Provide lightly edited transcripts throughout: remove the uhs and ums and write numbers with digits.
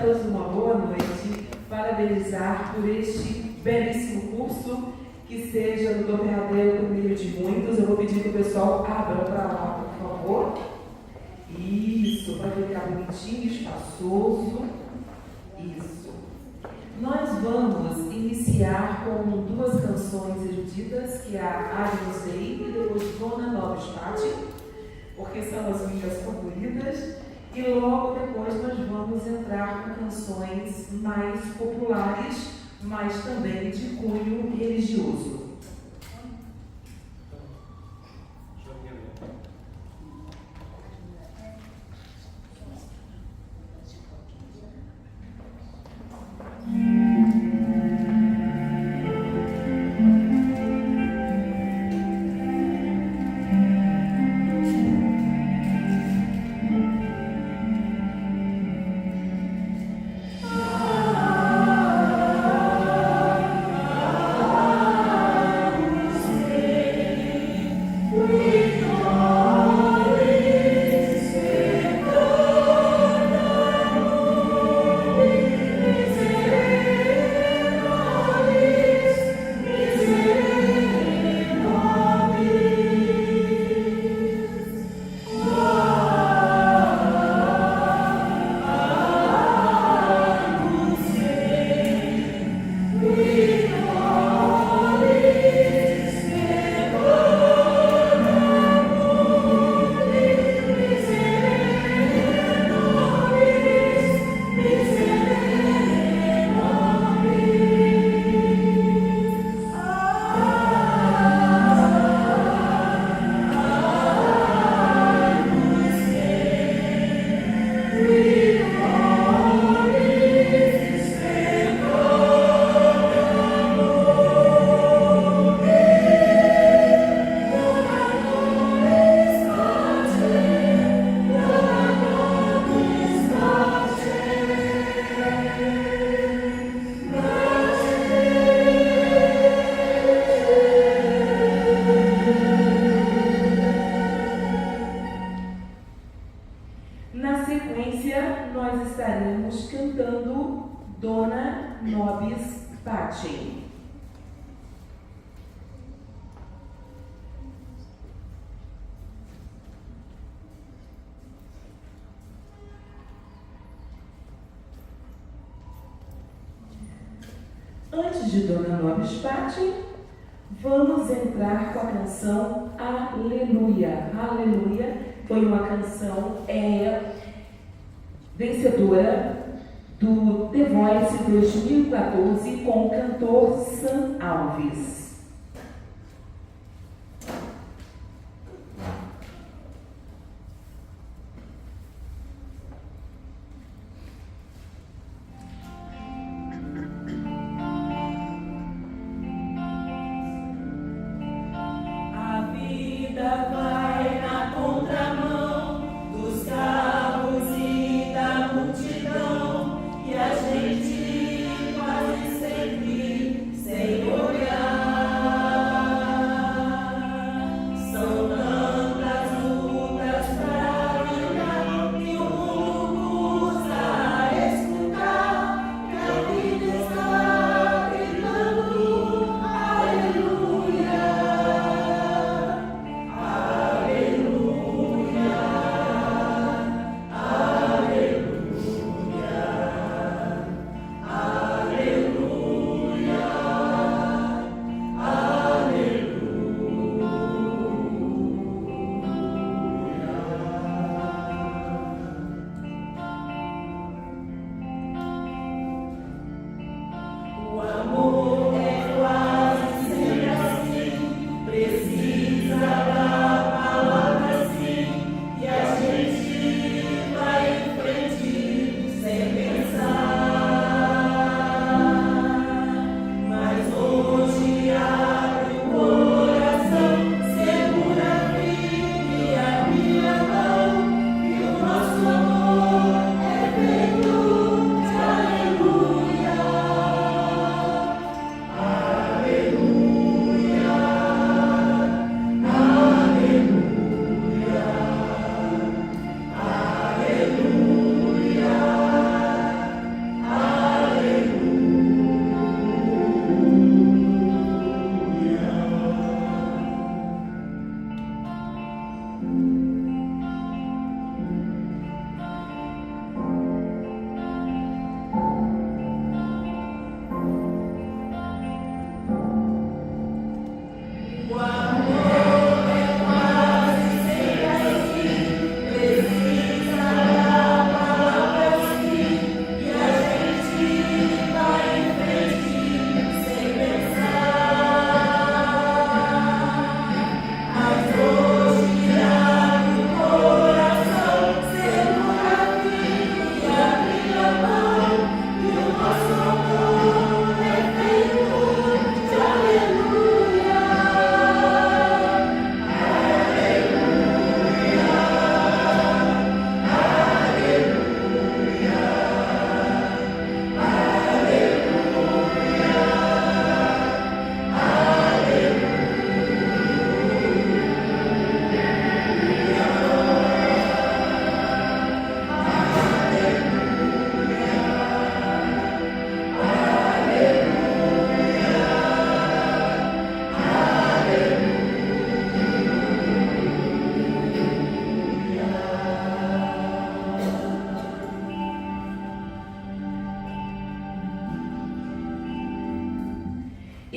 todos uma boa noite, parabenizar por este belíssimo curso, que seja no derradeiro do meio de muitos. Eu vou pedir que o pessoal abra para lá, por favor. Isso, para ficar bonitinho, espaçoso. Isso. Nós vamos iniciar com duas canções eruditas, que é a Agnus Dei e depois Dona Nobis Patti, porque são as minhas favoritas. E logo depois nós vamos entrar com canções mais populares, mas também de cunho religioso. Antes de Dona Nobis Patti, vamos entrar com a canção Aleluia. Aleluia foi uma canção vencedora do The Voice 2014 com o cantor Sam Alves.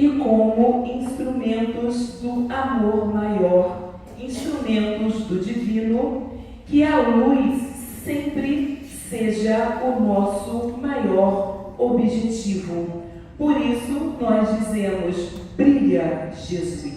e como instrumentos do amor maior, instrumentos do divino, que a luz sempre seja o nosso maior objetivo. Por isso nós dizemos: brilha, Jesus.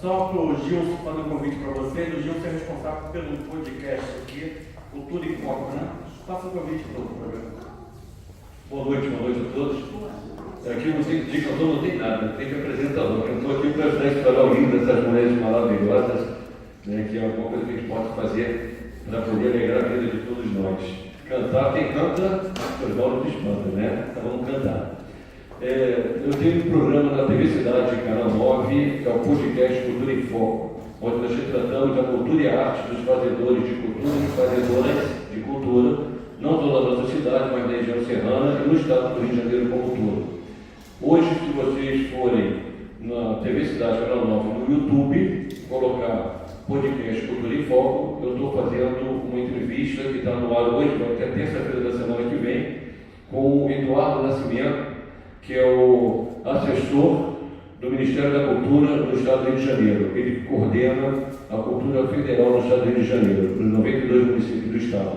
Só para o Gilson, fazer um convite para vocês. O Gilson é responsável pelo podcast aqui, Cultura em Foco, né? Faça um convite para o programa. Boa noite a todos. Aqui não tem, de cantor não tem nada, tem que apresentador. Eu estou aqui para ajudar a explorar o livro dessas mulheres maravilhosas, né, que é alguma coisa que a gente pode fazer para poder alegrar a vida de todos nós. Cantar, quem canta, os bolos de espanta, né? Então vamos cantar. Eu tenho um programa na TV Cidade, canal 9, que é o podcast Cultura em Foco, onde nós tratamos da cultura e a arte dos fazedores de cultura e fazedoras de cultura, não só da nossa cidade, mas da região serrana e no estado do Rio de Janeiro como um todo. Hoje, se vocês forem na TV Cidade, canal 9, no YouTube, colocar podcast Cultura em Foco, eu estou fazendo uma entrevista que está no ar hoje, vai até terça-feira da semana que vem, com o Eduardo Nascimento, que é o assessor do Ministério da Cultura no Estado do Rio de Janeiro. Ele coordena a cultura federal no Estado do Rio de Janeiro, nos 92 municípios do Estado.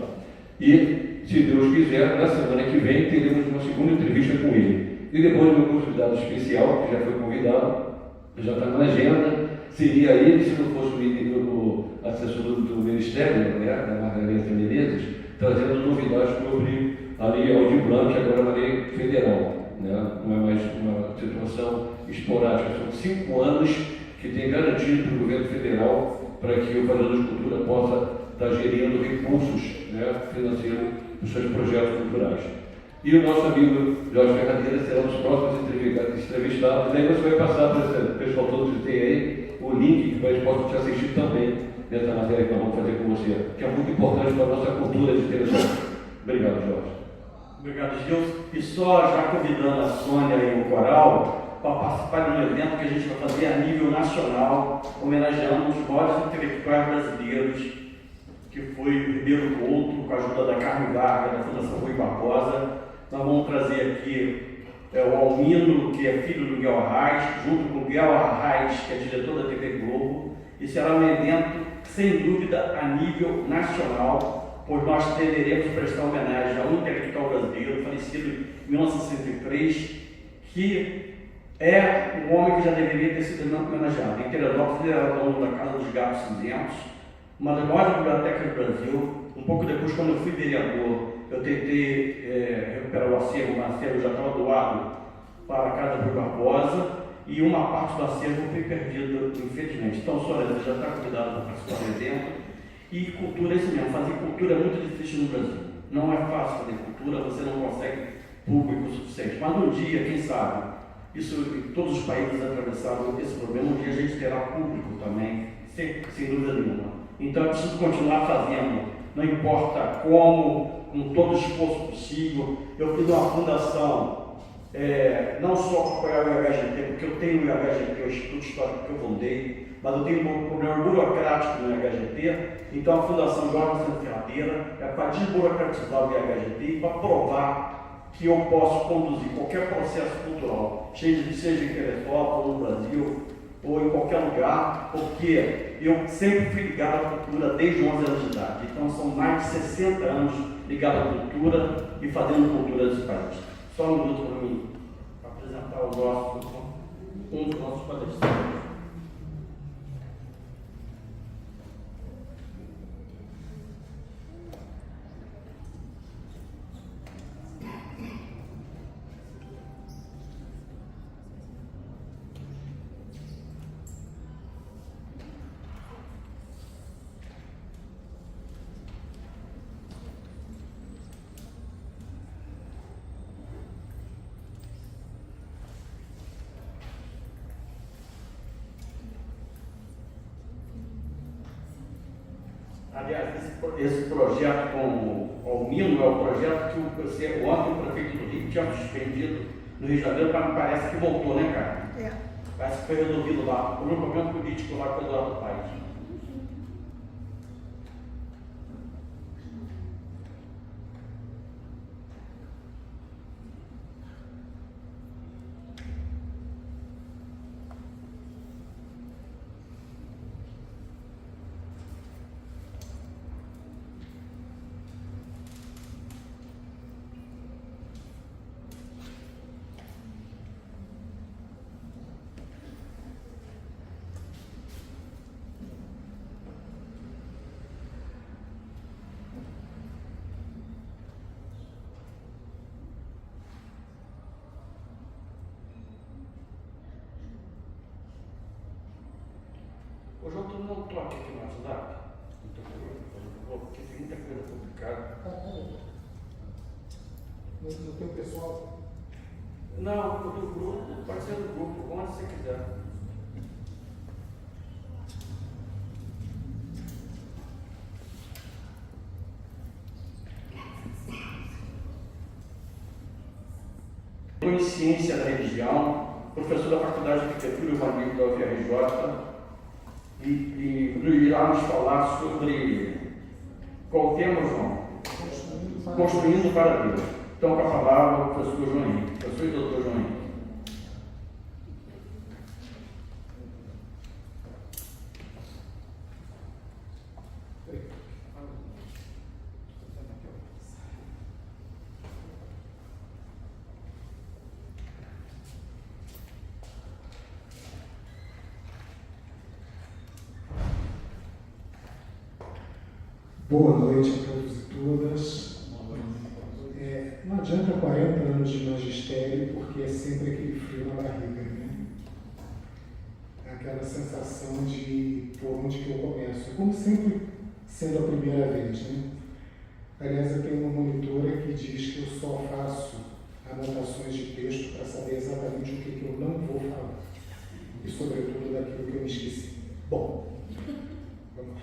E, se Deus quiser, na semana que vem, teremos uma segunda entrevista com ele. E depois, meu convidado especial, que já foi convidado, já está na agenda, seria ele, se não fosse o assessor do Ministério, né, da Margarida Menezes, trazendo novidades sobre a Lei Aldir Blanc, que agora é uma lei federal. Né? Não é mais uma situação esporádica, são 5 anos que tem garantido para o governo federal para que o fazedor de cultura possa estar gerindo recursos, né, financeiros dos seus projetos culturais. E o nosso amigo Jorge Ferradeira será um dos próximos entrevistados. Aí você vai passar para o pessoal todo que tem aí o link que eles possam te assistir também nessa matéria que nós vamos fazer com você, que é muito importante para a nossa cultura de televisão. Obrigado, Jorge. Obrigado, Gilson. E só já convidando a Sônia e o Coral para participar de um evento que a gente vai fazer a nível nacional, homenageando os maiores intelectuais brasileiros, que foi o Ribeiro Couto, com a ajuda da Carmen Vargas, da Fundação Rui Barbosa. Nós vamos trazer aqui o Almino, que é filho do Miguel Arraes, junto com o Miguel Arraes, que é diretor da TV Globo, e será um evento, sem dúvida, a nível nacional, pois nós tenderemos prestar homenagem a um intelectual brasileiro, falecido em 1963, que é um homem que já deveria ter sido homenageado. Em Teresópolis, ele era dono da Casa dos Gatos Cinzentos, uma das maiores bibliotecas do Brasil. Um pouco depois, quando eu fui vereador, eu tentei recuperar o acervo já estava doado para a Casa Rui Barbosa, e uma parte do acervo foi perdida, infelizmente. Então, Sônia, você já está convidada para participar do evento. E cultura é isso mesmo, fazer cultura é muito difícil no Brasil. Não é fácil fazer cultura, você não consegue público suficiente. Mas um dia, quem sabe, todos os países atravessaram esse problema, um dia a gente terá público também, sem dúvida nenhuma. Então eu preciso continuar fazendo, não importa como, com todo o esforço possível. Eu fiz uma fundação, não só para apoiar o IHGT, porque eu tenho o IHGT, o Instituto Histórico que eu fundei, mas eu tenho um problema burocrático no IHGT, então a Fundação Jorge Santos Ferreira é para desburocratizar o IHGT e para provar que eu posso conduzir qualquer processo cultural, seja em Teresópolis, ou no Brasil, ou em qualquer lugar, porque eu sempre fui ligado à cultura desde 11 anos de idade. Então são mais de 60 anos ligado à cultura e fazendo cultura desse país. Só um minuto para mim, para apresentar um dos nossos palestrantes. Aliás, esse projeto com o Almino é o projeto que ontem o prefeito do Rio tinha suspendido no Rio de Janeiro, mas parece que voltou, né, cara? Parece que foi resolvido lá, por um problema político lá com o Eduardo Paes. Hoje eu estou no toque aqui no WhatsApp, porque tem muita coisa complicada. No teu pessoal? Não, do grupo, pode ser do grupo, onde você quiser. Em Ciência da Religião, professor da Faculdade de Arquitetura e Urbanismo da UFRJ, e irá nos falar sobre qual tema, João? Construindo para Deus. Então, com a palavra, o professor João Henrique. Professor e doutor João Henrique. Boa noite a todos e todas. Não adianta 40 anos de magistério, porque é sempre aquele frio na barriga, né? Aquela sensação de por onde que eu começo. É como sempre sendo a primeira vez, né? Aliás, eu tenho uma monitora que diz que eu só faço anotações de texto para saber exatamente o que eu não vou falar. E, sobretudo, daquilo que eu me esqueci. Bom, vamos lá.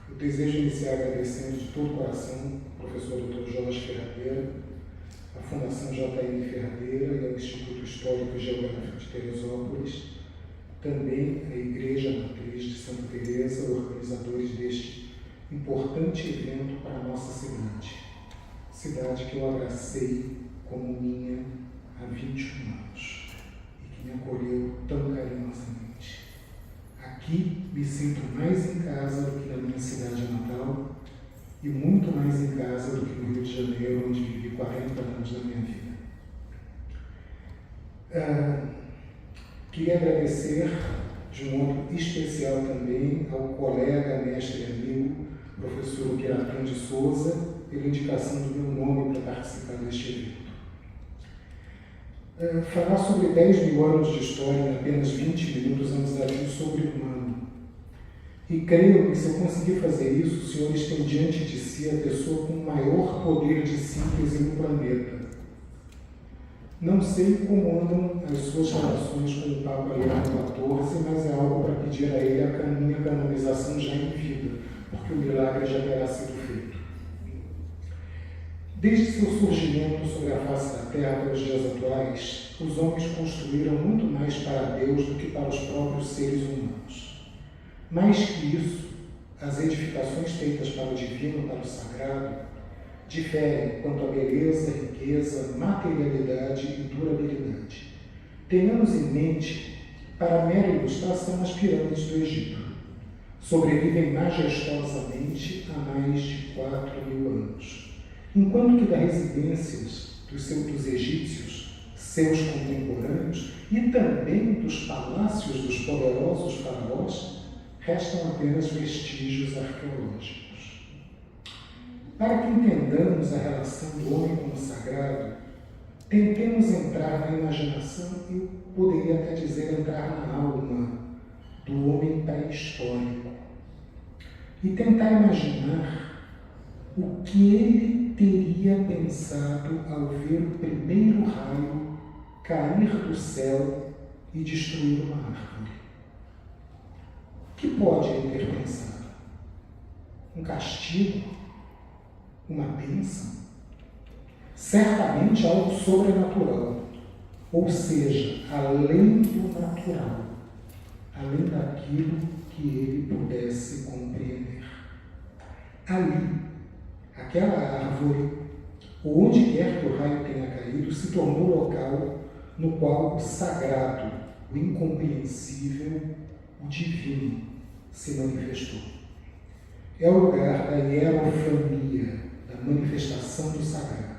Eu desejo iniciar agradecendo de todo o coração ao professor Dr. Jorge Ferreira, à Fundação JN Ferreira e ao Instituto Histórico e Geográfico de Teresópolis, também à Igreja Matriz de Santa Teresa, organizadores deste importante evento para a nossa cidade que eu abracei como minha há 21 anos e que me acolheu tão carinhosamente. Aqui me sinto mais em casa do que na minha cidade natal e muito mais em casa do que no Rio de Janeiro, onde vivi 40 anos da minha vida. Queria agradecer de um modo especial também ao colega, mestre e amigo, professor Piratão de Souza, pela indicação do meu nome para participar deste evento. Falar sobre 10 mil anos de história em apenas 20 minutos é um desafio sobre-humano. E creio que se eu conseguir fazer isso, os senhores têm diante de si a pessoa com o maior poder de síntese no planeta. Não sei como andam as suas relações com o Papa Leão XIV, mas é algo para pedir a ele a minha canonização já em vida, porque o milagre já terá sido feito. Desde seu surgimento sobre a face da terra até os dias atuais, os homens construíram muito mais para Deus do que para os próprios seres humanos. Mais que isso, as edificações feitas para o divino, para o sagrado, diferem quanto à beleza, riqueza, materialidade e durabilidade. Tenhamos em mente, para mera ilustração, as pirâmides do Egito. Sobrevivem majestosamente há mais de 4.000 anos, enquanto que das residências dos egípcios, seus contemporâneos, e também dos palácios dos poderosos faraós, restam apenas vestígios arqueológicos. Para que entendamos a relação do homem com o sagrado, tentemos entrar na imaginação e poderia até dizer entrar na alma do homem pré-histórico e tentar imaginar o que ele teria pensado ao ver o primeiro raio cair do céu e destruir uma árvore. O que pode ele ter pensado? Um castigo? Uma bênção? Certamente algo sobrenatural, ou seja, além do natural, além daquilo que ele pudesse compreender. Ali, aquela árvore, ou onde quer que o raio tenha caído, se tornou o local no qual o sagrado, o incompreensível, o divino se manifestou. É o lugar da hierofania, da manifestação do sagrado.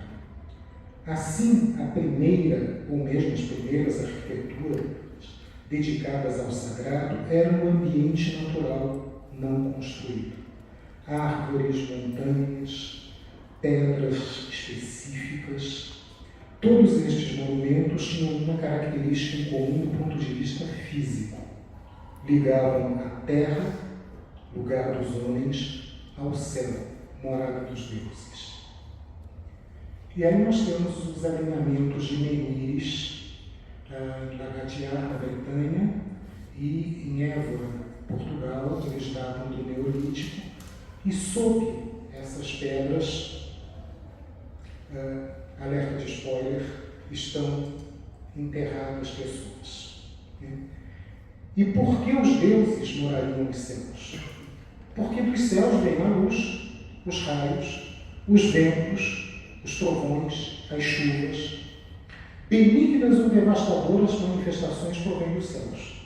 Assim, a primeira, ou mesmo as primeiras arquiteturas dedicadas ao sagrado eram um ambiente natural não construído. Árvores, montanhas, pedras específicas. Todos estes monumentos tinham uma característica em comum do ponto de vista físico. Ligavam a terra, lugar dos homens, ao céu, morada dos deuses. E aí nós temos os alinhamentos de Menires, Lagadiar, na Bretanha, e em Évora, Portugal, eles datam do Neolítico, e sob essas pedras, alerta de spoiler, estão enterradas pessoas. E por que os deuses morariam nos céus? Porque dos céus vem a luz, os raios, os ventos, os trovões, as chuvas. Benignas ou devastadoras manifestações provêm dos céus.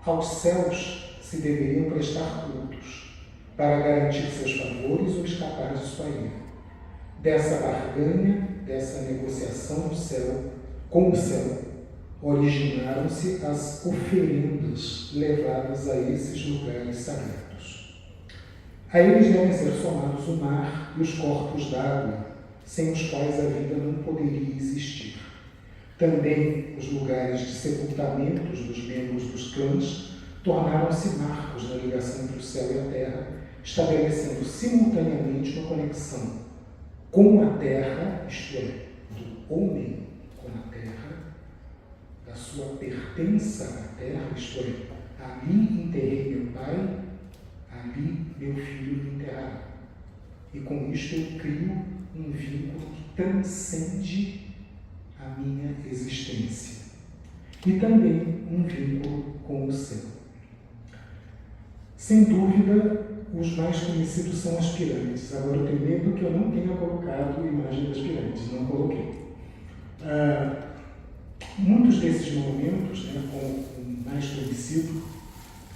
Aos céus se deveriam prestar cultos, para garantir seus favores ou escapar de sua ira. Dessa barganha, dessa negociação do céu, com o céu, originaram-se as oferendas levadas a esses lugares sagrados. A eles devem ser somados o mar e os corpos d'água, sem os quais a vida não poderia existir. Também os lugares de sepultamentos dos membros dos clãs tornaram-se marcos na ligação entre o céu e a terra, estabelecendo simultaneamente uma conexão com a terra, isto é, do homem com a terra, da sua pertença à terra, isto é, ali enterrei meu pai, ali meu filho me enterrará. E com isto eu crio um vínculo que transcende a minha existência. E também um vínculo com o céu. Sem dúvida, os mais conhecidos são as pirâmides. Agora eu tenho medo que eu não tenha colocado a imagem das pirâmides, não coloquei. Muitos desses monumentos, como o mais conhecido,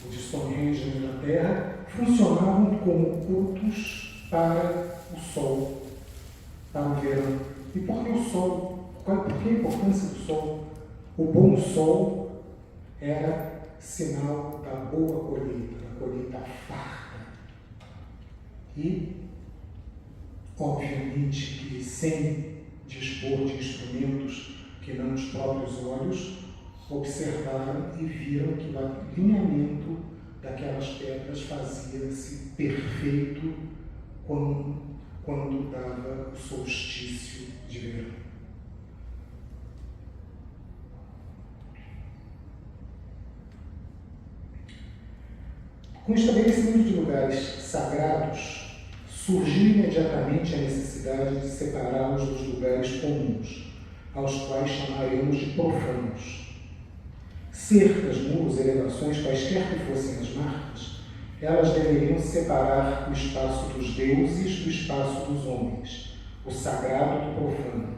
o de Stonehenge na Inglaterra, funcionavam como cultos para o sol, para o verão. E por que o sol? Por que a importância do sol? O bom sol era sinal da boa colheita, da colheita farta. E, obviamente, que sem dispor de instrumentos que não os próprios olhos, observaram e viram que o alinhamento daquelas pedras fazia-se perfeito quando dava o solstício de verão. Com o estabelecimento de lugares sagrados, surgiu imediatamente a necessidade de separá-los dos lugares comuns, aos quais chamaremos de profanos. Cercas, muros, elevações, quaisquer que fossem as marcas, elas deveriam separar o espaço dos deuses do espaço dos homens, o sagrado do profano.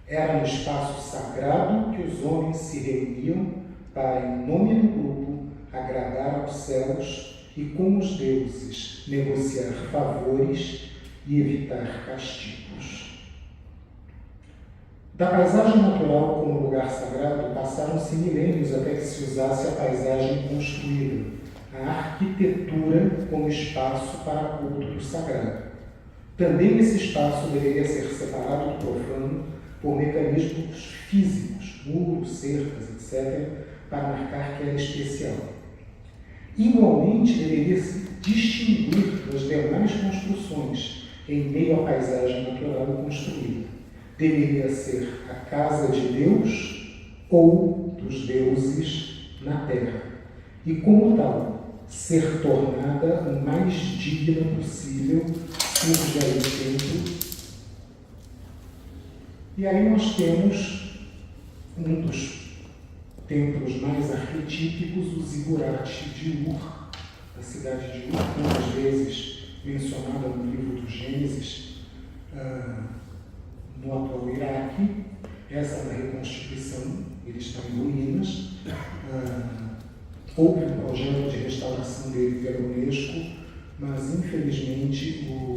Era no espaço sagrado que os homens se reuniam para, em nome do grupo, agradar aos céus e com os deuses negociar favores e evitar castigos. Da paisagem natural como lugar sagrado, passaram-se milênios até que se usasse a paisagem construída, a arquitetura como espaço para culto do sagrado. Também esse espaço deveria ser separado do profano por mecanismos físicos, muros, cercas, etc., para marcar que era especial. Igualmente, deveria se distinguir das demais construções em meio à paisagem natural construída. Deveria ser a casa de Deus ou dos deuses na terra. E, como tal, ser tornada o mais digna possível, surge aí o templo. E aí nós temos um dos templos mais arquetípicos, o zigurate de Ur, da cidade de Ur, muitas vezes mencionada no livro do Gênesis, no atual Iraque. Essa é a reconstituição, ele está em ruínas. Houve um projeto de restauração dele pela Unesco, mas infelizmente o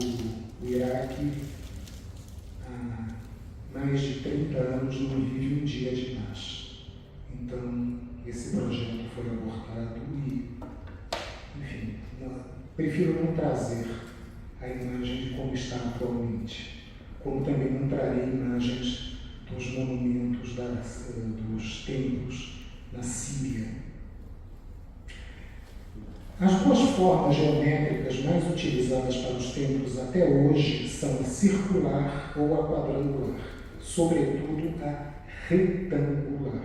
Iraque, há mais de 30 anos, não vive um dia de paz. Então, esse projeto foi abortado e, enfim, prefiro não trazer a imagem de como está atualmente, como também não trarei imagens dos monumentos, dos templos na Síria. As duas formas geométricas mais utilizadas para os templos até hoje são a circular ou a quadrangular, sobretudo a retangular.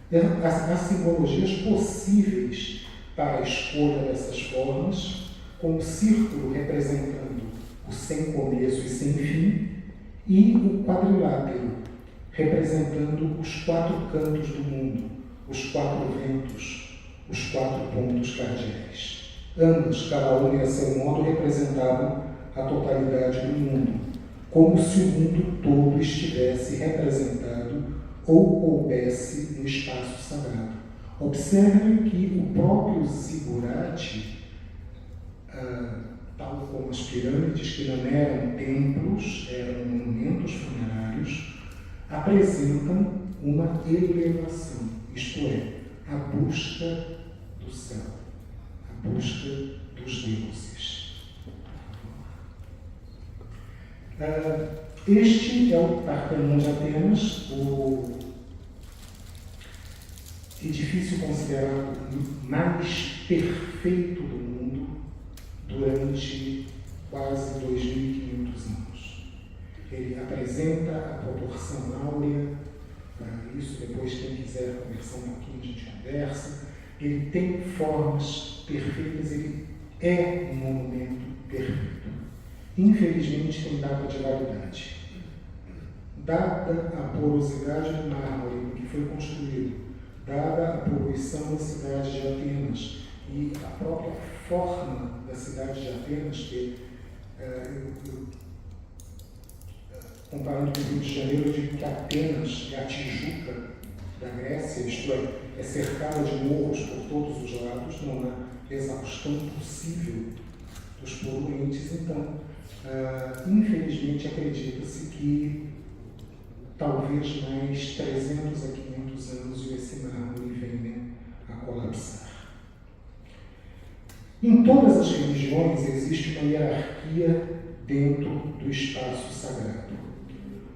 Há simbologias possíveis para a escolha dessas formas, com o círculo representando o sem começo e sem fim, e o quadrilátero, representando os 4 cantos do mundo, os 4 ventos, os 4 pontos cardeais. Ambos, cada um a seu modo, representavam a totalidade do mundo, como se o mundo todo estivesse representado ou coubesse no espaço sagrado. Observem que o próprio zigurate, tal como as pirâmides, que não eram templos, eram monumentos funerários, apresentam uma elevação, isto é, a busca do céu, a busca dos deuses. Este é o Partenon de Atenas, o edifício considerado o mais perfeito do mundo durante quase 2.500 anos. Ele apresenta a proporção áurea, isso depois quem quiser conversar um pouquinho a gente conversa. Ele tem formas perfeitas, ele é um monumento perfeito. Infelizmente tem data de validade. Dada a porosidade do mármore em que foi construído, dada a poluição da cidade de Atenas e a própria forma da cidade de Atenas, que comparando com o Rio de Janeiro, eu digo que Atenas é a Tijuca da Grécia, isto é cercada de morros por todos os lados, não há exaustão possível dos poluentes. Então, infelizmente, acredita-se que talvez mais 300 a 500 anos esse mármore venha a colapsar. Em todas as religiões existe uma hierarquia dentro do espaço sagrado.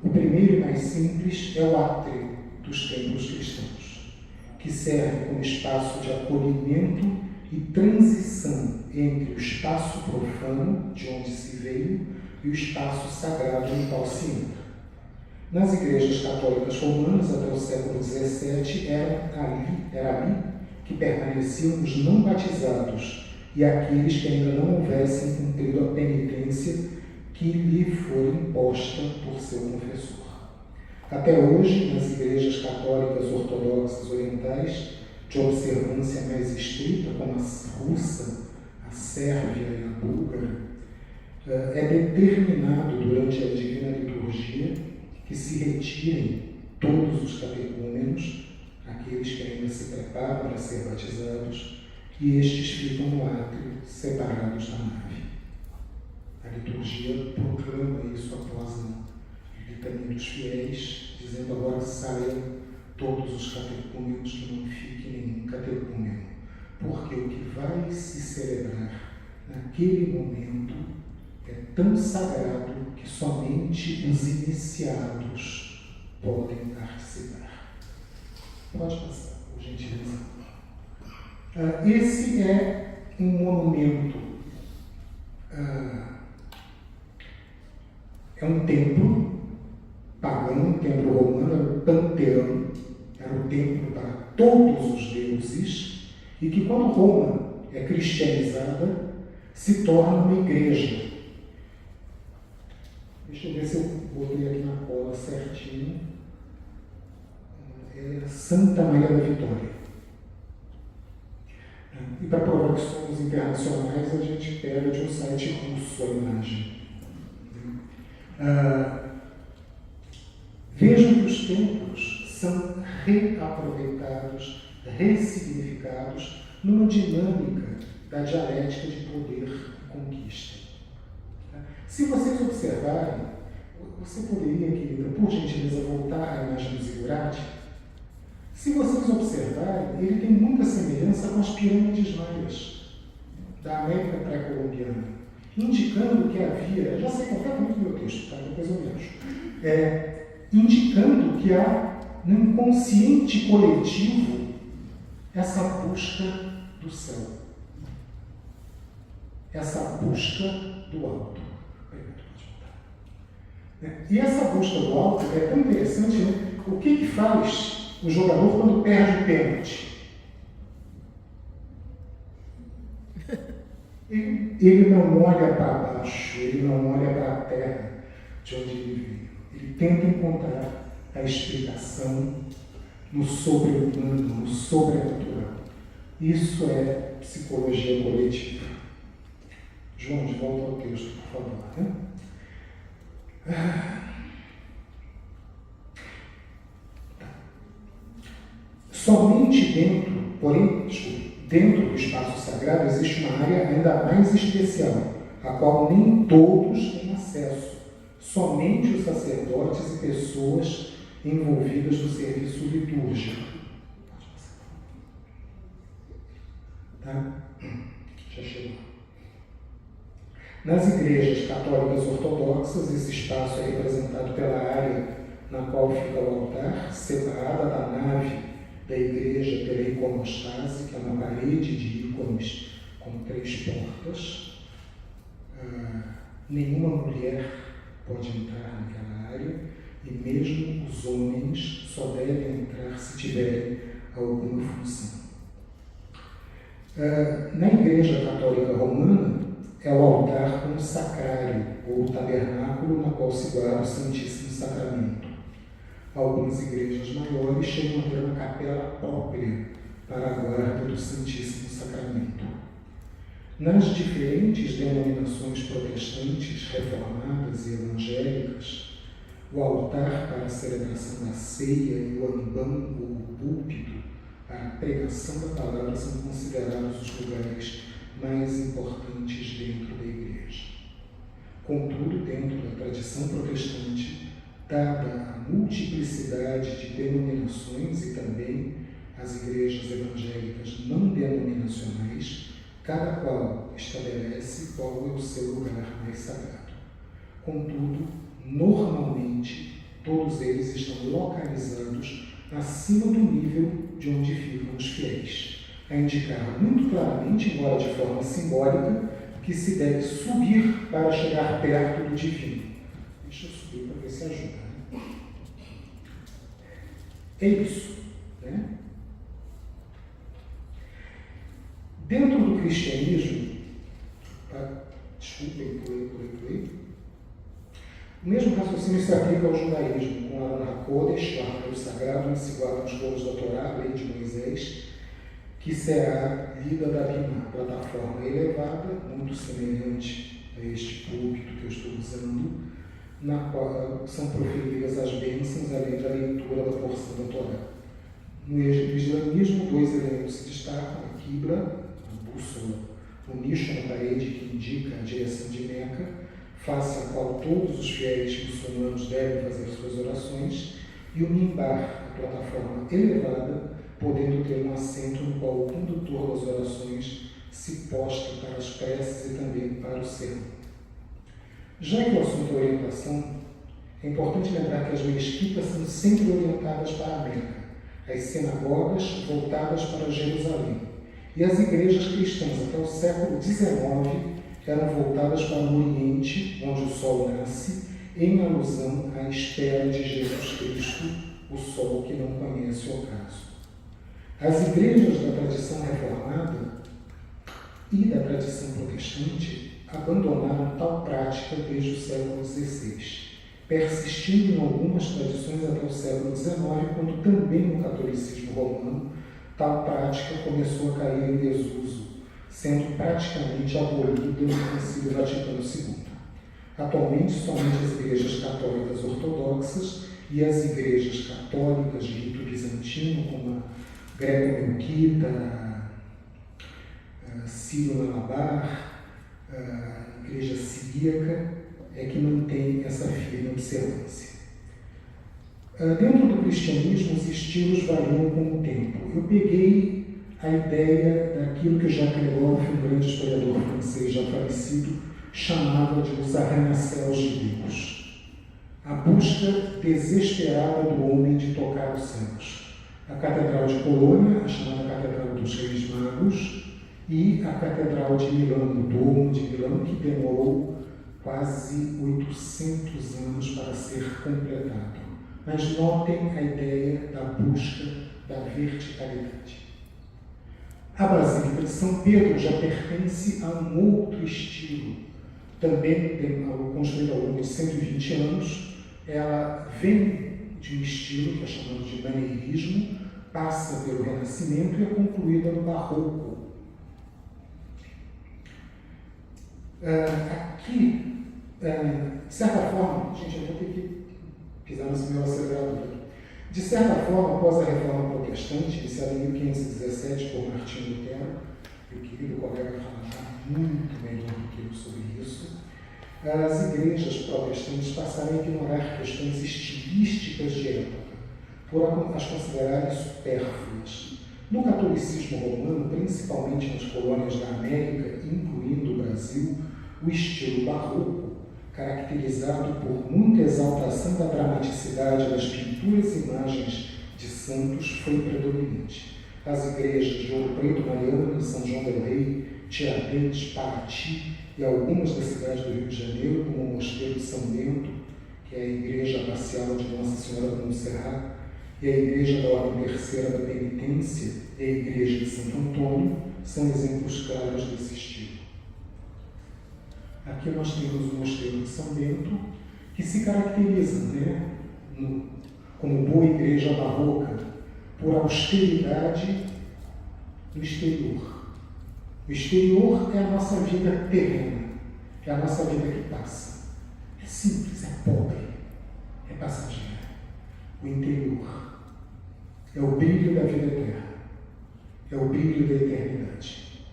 O primeiro e mais simples é o átrio dos templos cristãos, que serve como espaço de acolhimento e transição entre o espaço profano, de onde se veio, e o espaço sagrado no qual se entra. Nas igrejas católicas romanas, até o século XVII, era ali que permaneciam os não batizados, e aqueles que ainda não houvessem cumprido a penitência que lhe for imposta por seu confessor. Até hoje, nas igrejas católicas ortodoxas orientais, de observância mais estrita, como a russa, a sérvia e a búlgara, é determinado durante a Divina Liturgia que se retirem todos os catecúmenos, aqueles que ainda se preparam para ser batizados, e estes ficam no átrio, separados da nave. A liturgia proclama isso após a litania dos fiéis, dizendo: agora saiam todos os catecúmenos, que não fique nenhum catecúmeno, porque o que vai se celebrar naquele momento é tão sagrado que somente os iniciados podem participar. Pode passar, por gentileza. Esse é um monumento, é um templo pagão, um templo romano, era o panteão, era o templo para todos os deuses, e que quando Roma é cristianizada, se torna uma igreja. Deixa eu ver se eu botei aqui na cola certinho. É Santa Maria da Vitória. E para provar que somos internacionais, a gente pega de um site russo a imagem. Vejam que os templos são reaproveitados, ressignificados numa dinâmica da dialética de poder e conquista. Se vocês observarem, você poderia, querida, por gentileza, voltar à imagem do zigurate? Se vocês observarem, ele tem muita semelhança com as pirâmides maias da América pré-colombiana, indicando que havia, já sei completamente do meu texto, tá? Depois eu me acho, indicando que há no inconsciente coletivo essa busca do céu, essa busca do alto. E essa busca do alto é tão interessante, né? O que faz o jogador quando perde o pênalti? Ele não olha para baixo, ele não olha para a terra de onde ele veio. Ele tenta encontrar a explicação no sobre-humano, no sobrenatural. Isso é psicologia coletiva. João, de volta ao texto, por favor. Né? Somente dentro do espaço sagrado existe uma área ainda mais especial, a qual nem todos têm acesso, somente os sacerdotes e pessoas envolvidas no serviço litúrgico. Tá? Já chegou. Nas igrejas católicas ortodoxas, esse espaço é representado pela área na qual fica o altar, separada da nave da igreja pela iconostase, que é uma parede de ícones com 3 portas. Nenhuma mulher pode entrar naquela área, e mesmo os homens só devem entrar se tiverem alguma função. Na igreja católica romana, é o altar com o sacrário, ou tabernáculo, na qual se guarda o Santíssimo Sacramento. Algumas igrejas maiores chegam a ter uma capela própria para a guarda do Santíssimo Sacramento. Nas diferentes denominações protestantes, reformadas e evangélicas, o altar para a celebração da ceia e o ambão ou o púlpito para a pregação da palavra são considerados os lugares mais importantes dentro da igreja. Contudo, dentro da tradição protestante, dada a multiplicidade de denominações e também as igrejas evangélicas não denominacionais, cada qual estabelece qual é o seu lugar mais sagrado. Contudo, normalmente, todos eles estão localizados acima do nível de onde ficam os fiéis, a indicar muito claramente, embora de forma simbólica, que se deve subir para chegar perto do divino. Deixa eu subir para ver se ajuda. Né? É isso. Né? Dentro do cristianismo, Desculpem, pulei. O mesmo raciocínio se aplica ao judaísmo, com Aron HaKodesh, o arcano sagrado, onde se guardam os rolos da Torá, a lei de Moisés, que será lida da Bimá, plataforma elevada, muito semelhante a este púlpito que eu estou usando, na qual são proferidas as bênçãos, além da leitura da porção da Torá. No islamismo, 2 elementos se destacam: a Qibla, a bússola, o nicho na parede que indica a direção de Meca, face à qual todos os fiéis muçulmanos devem fazer suas orações, e o mimbar, a plataforma elevada, podendo ter um assento no qual o condutor das orações se posta para as preces e também para o sermão. Já que o assunto é orientação, é importante lembrar que as mesquitas são sempre orientadas para a Meca, as sinagogas voltadas para Jerusalém, e as igrejas cristãs até o século XIX eram voltadas para o Oriente, onde o sol nasce, em alusão à espera de Jesus Cristo, o sol que não conhece o ocaso. As igrejas da tradição reformada e da tradição protestante abandonaram tal prática desde o século XVI, persistindo em algumas tradições até o século XIX, quando também no catolicismo romano tal prática começou a cair em desuso, sendo praticamente abolida no Concílio Vaticano II. Atualmente, somente as igrejas católicas ortodoxas e as igrejas católicas de rito bizantino, como a greco-melquita, sírio-malabar, a igreja siríaca, é que mantém essa firme observância. Dentro do cristianismo, os estilos variam com o tempo. Eu peguei a ideia daquilo que Jacques Le Goff, um grande historiador francês já falecido, chamava de os arranha-céus de Deus. A busca desesperada do homem de tocar os céus. A Catedral de Colônia, a chamada Catedral dos Reis Magos, e a Catedral de Milão, o Domo de Milão, que demorou quase 800 anos para ser completado. Mas notem a ideia da busca da verticalidade. A Basílica de São Pedro já pertence a um outro estilo, também construída ao longo de 120 anos. Ela vem de um estilo que é chamado de maneirismo, passa pelo Renascimento e é concluída no Barroco. Aqui, de certa forma, gente, eu vou ter que pisar nesse meu acelerador. De certa forma, após a Reforma Protestante, iniciada em 1517 por Martinho Lutero, meu querido colega falará muito melhor do que eu sobre isso, as igrejas protestantes passaram a ignorar questões estilísticas de época, por as considerarem supérfluas. No catolicismo romano, principalmente nas colônias da América, incluindo o Brasil, o estilo barroco, caracterizado por muita exaltação da dramaticidade das pinturas e imagens de santos, foi predominante. As igrejas de Ouro Preto, Mariana, São João del Rei, Tiradentes, Paraty e algumas das cidades do Rio de Janeiro, como o Mosteiro de São Bento, que é a igreja abacial de Nossa Senhora de Montserrat, e a igreja da Ordem Terceira da Penitência e a igreja de Santo Antônio, são exemplos claros desse estilo. Aqui nós temos o Mosteiro de São Bento, que se caracteriza, como boa igreja barroca, por austeridade no exterior. O exterior é a nossa vida terrena, é a nossa vida que passa. É simples, é pobre, é passageira. O interior é o brilho da vida eterna, é o brilho da eternidade.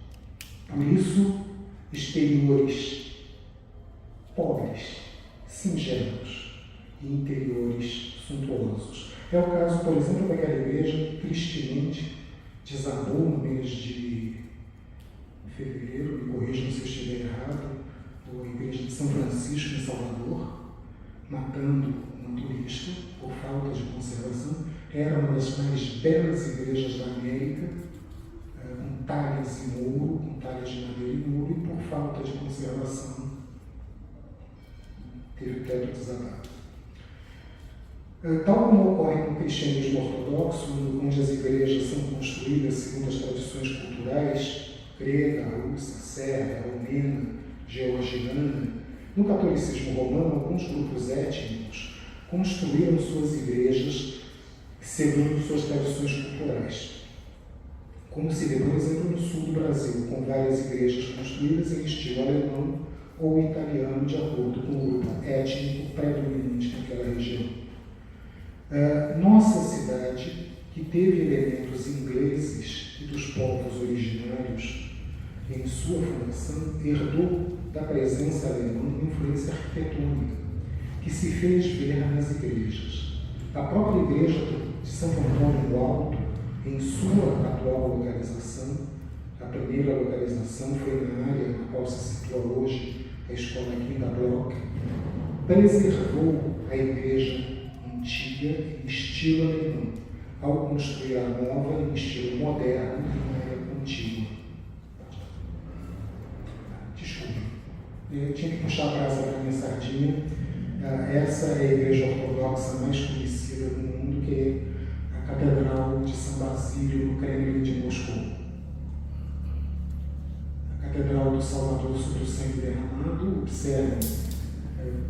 Por isso, exteriores pobres, singelos e interiores suntuosos. É o caso, por exemplo, daquela igreja que tristemente desabou no mês de fevereiro, me corrijam se eu estiver errado, a igreja de São Francisco em Salvador, matando um turista por falta de conservação. Era uma das mais belas igrejas da América, com talhas em ouro, com talhas de madeira em ouro, e por falta de conservação teve o teto desabado. Tal como ocorre no cristianismo ortodoxo, onde as igrejas são construídas segundo as tradições culturais grega, russa, sérvia, romena, georgiana. No catolicismo romano, alguns grupos étnicos construíram suas igrejas segundo suas tradições culturais. Como se vê, por exemplo, no sul do Brasil, com várias igrejas construídas em estilo alemão ou italiano, de acordo com o grupo étnico predominante naquela região. Nossa cidade, que teve elementos ingleses e dos povos originários em sua fundação, herdou da presença alemã uma influência arquitetônica que se fez ver nas igrejas. A própria igreja de Santo Antônio do Alto, em sua atual localização, a primeira localização foi na área na qual se situa hoje a escola Quinta Bloch, preservou a igreja antiga em estilo alemão, ao construir a nova em estilo moderno na área contígua. Desculpe, eu tinha que puxar a brasa para a minha sardinha. Essa é a igreja ortodoxa mais conhecida do mundo, que é a Catedral de São Basílio, no Kremlin de Moscou. A Catedral do Salvador sobre o Sangue Derramado, observem,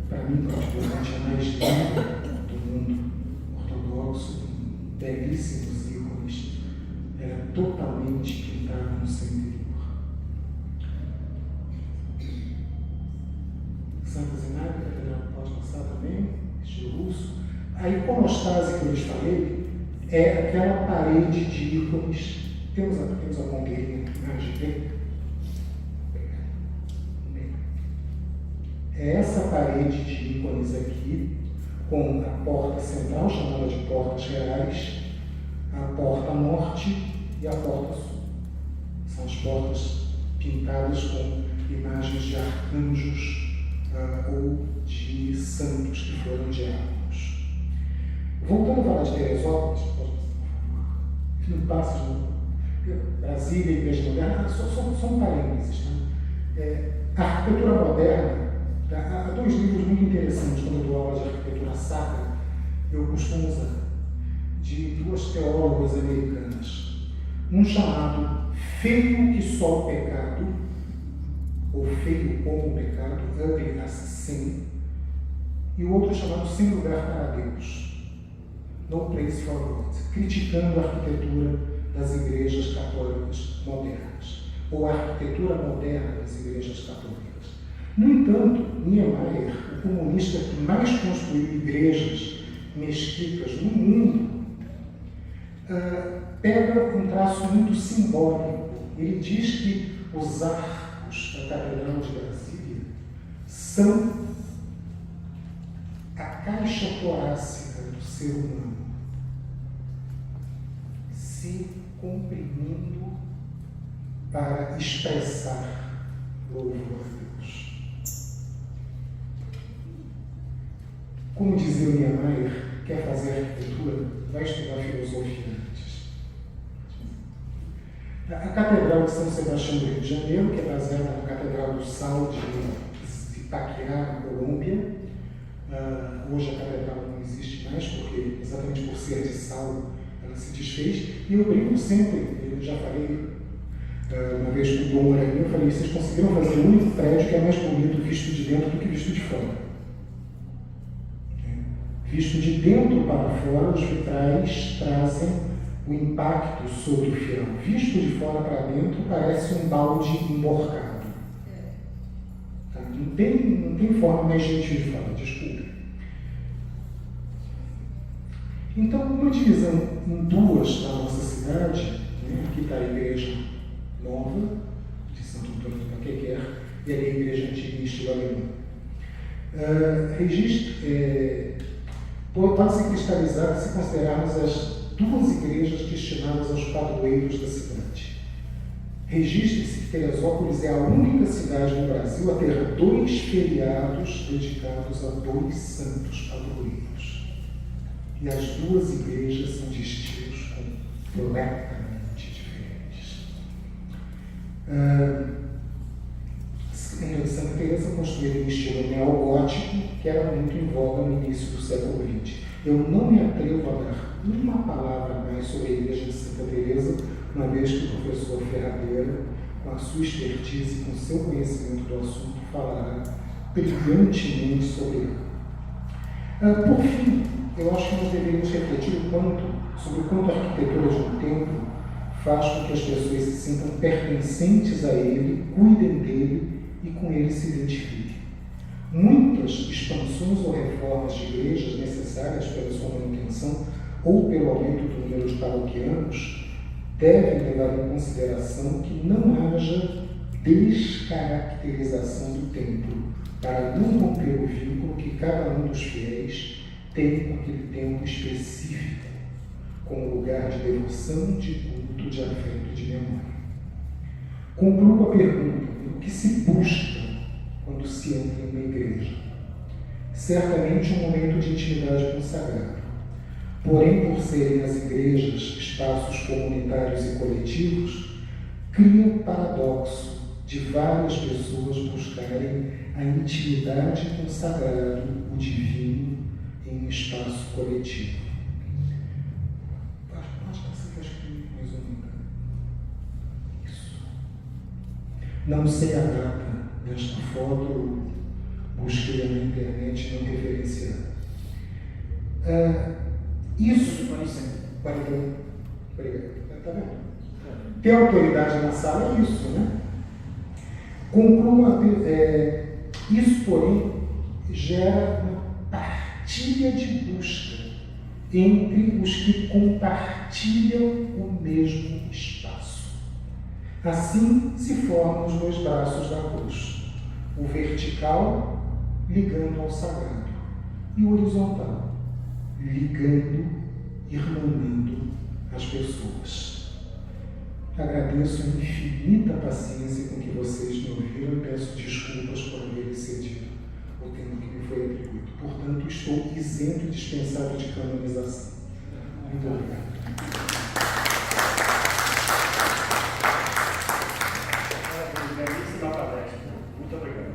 para mim, particularmente, a mais linda do mundo ortodoxo, com belíssimos ícones, era totalmente pintada no seu interior. Santa Zenária, a Catedral pode passar também, estilo russo. A iconostase que eu lhes falei é aquela parede de ícones. Temos a ponteirinha aqui na imagem. É essa parede de ícones aqui, com a porta central, chamada de portas reais, a porta norte e a porta sul. São as portas pintadas com imagens de arcanjos ou de santos que foram diáconos. Voltando a falar de Teresópolis, não passa de Brasília, Igreja Moderna, só um parênteses. Né? A arquitetura moderna, há dois livros muito interessantes quando eu dou aula de arquitetura sacra, eu costumo usar, de duas teólogas americanas. Um chamado Feio que só o pecado, ou Feio como o pecado, Ugly as Sin, e o outro chamado Sem Lugar para Deus, No Place for God, criticando a arquitetura das igrejas católicas modernas, ou a arquitetura moderna das igrejas católicas. No entanto, Niemeyer, o comunista que mais construiu igrejas, mesquitas no mundo, pega um traço muito simbólico. Ele diz que os arcos da Catedral de Brasília são a caixa torácica do ser humano se comprimindo para expressar louvor a Deus. Como dizia o Niemeyer, quer fazer arquitetura, vai estudar filosofia antes. A Catedral de São Sebastião do Rio de Janeiro, que é baseada na Catedral do Sal de Paquirá, na Colômbia. Hoje a catedral não existe mais, porque exatamente por ser de sal ela se desfez. E eu brinco sempre, eu já falei uma vez com o Dom Moraguinho, eu falei, vocês conseguiram fazer um único prédio que é mais bonito visto de dentro do que visto de fora. Visto de dentro para fora, os vitrais trazem o impacto sobre o fiel. Visto de fora para dentro, parece um balde emborcado. Tá? Não tem forma mais gentil de falar, desculpe. Então, uma divisão em duas da nossa cidade, né? Aqui está a igreja nova, de Santo Antônio do Paquequer, e ali a igreja antiga em estilo alemão. Pode se cristalizar se considerarmos as duas igrejas destinadas aos padroeiros da cidade. Registre-se que Teresópolis é a única cidade no Brasil a ter 2 feriados dedicados a 2 santos padroeiros. E as duas igrejas são de estilos completamente diferentes. A Santa Teresa construída em estilo neogótico, que era muito em voga no início do século XX. Eu não me atrevo a dar uma palavra mais sobre a igreja de Santa Teresa, uma vez que o professor Ferradeira, com a sua expertise, com o seu conhecimento do assunto, falará brilhantemente sobre ela. Por fim, eu acho que nós deveríamos refletir sobre o quanto a arquitetura de um templo faz com que as pessoas se sintam pertencentes a ele, cuidem dele e com ele se identifiquem. Muitas expansões ou reformas de igrejas necessárias pela sua manutenção ou pelo aumento do número de paroquianos devem levar em consideração que não haja descaracterização do templo, para não romper o vínculo que cada um dos fiéis tem com aquele templo específico, como lugar de devoção, de culto, de afeto e de memória. Concluo a pergunta: o que se busca quando se entra em uma igreja? Certamente um momento de intimidade com o sagrado. Porém, por serem as igrejas espaços comunitários e coletivos, cria o paradoxo de várias pessoas buscarem a intimidade com o sagrado, o divino, em um espaço coletivo. Acho que resumindo. Isso. Não sei a data desta foto, busquei na internet não referenciada. Isso. Obrigado. Está vendo? Ter autoridade na sala é isso, né? Conclua, isso, porém, gera uma partilha de busca entre os que compartilham o mesmo espaço. Assim se formam os dois braços da cruz, o vertical ligando ao sagrado e o horizontal ligando, irmanando as pessoas. Agradeço a infinita paciência com que vocês me ouviram e peço desculpas por haver excedido o tempo que me foi atribuído. Portanto, estou isento e dispensado de canonização. Muito obrigado. Muito obrigado.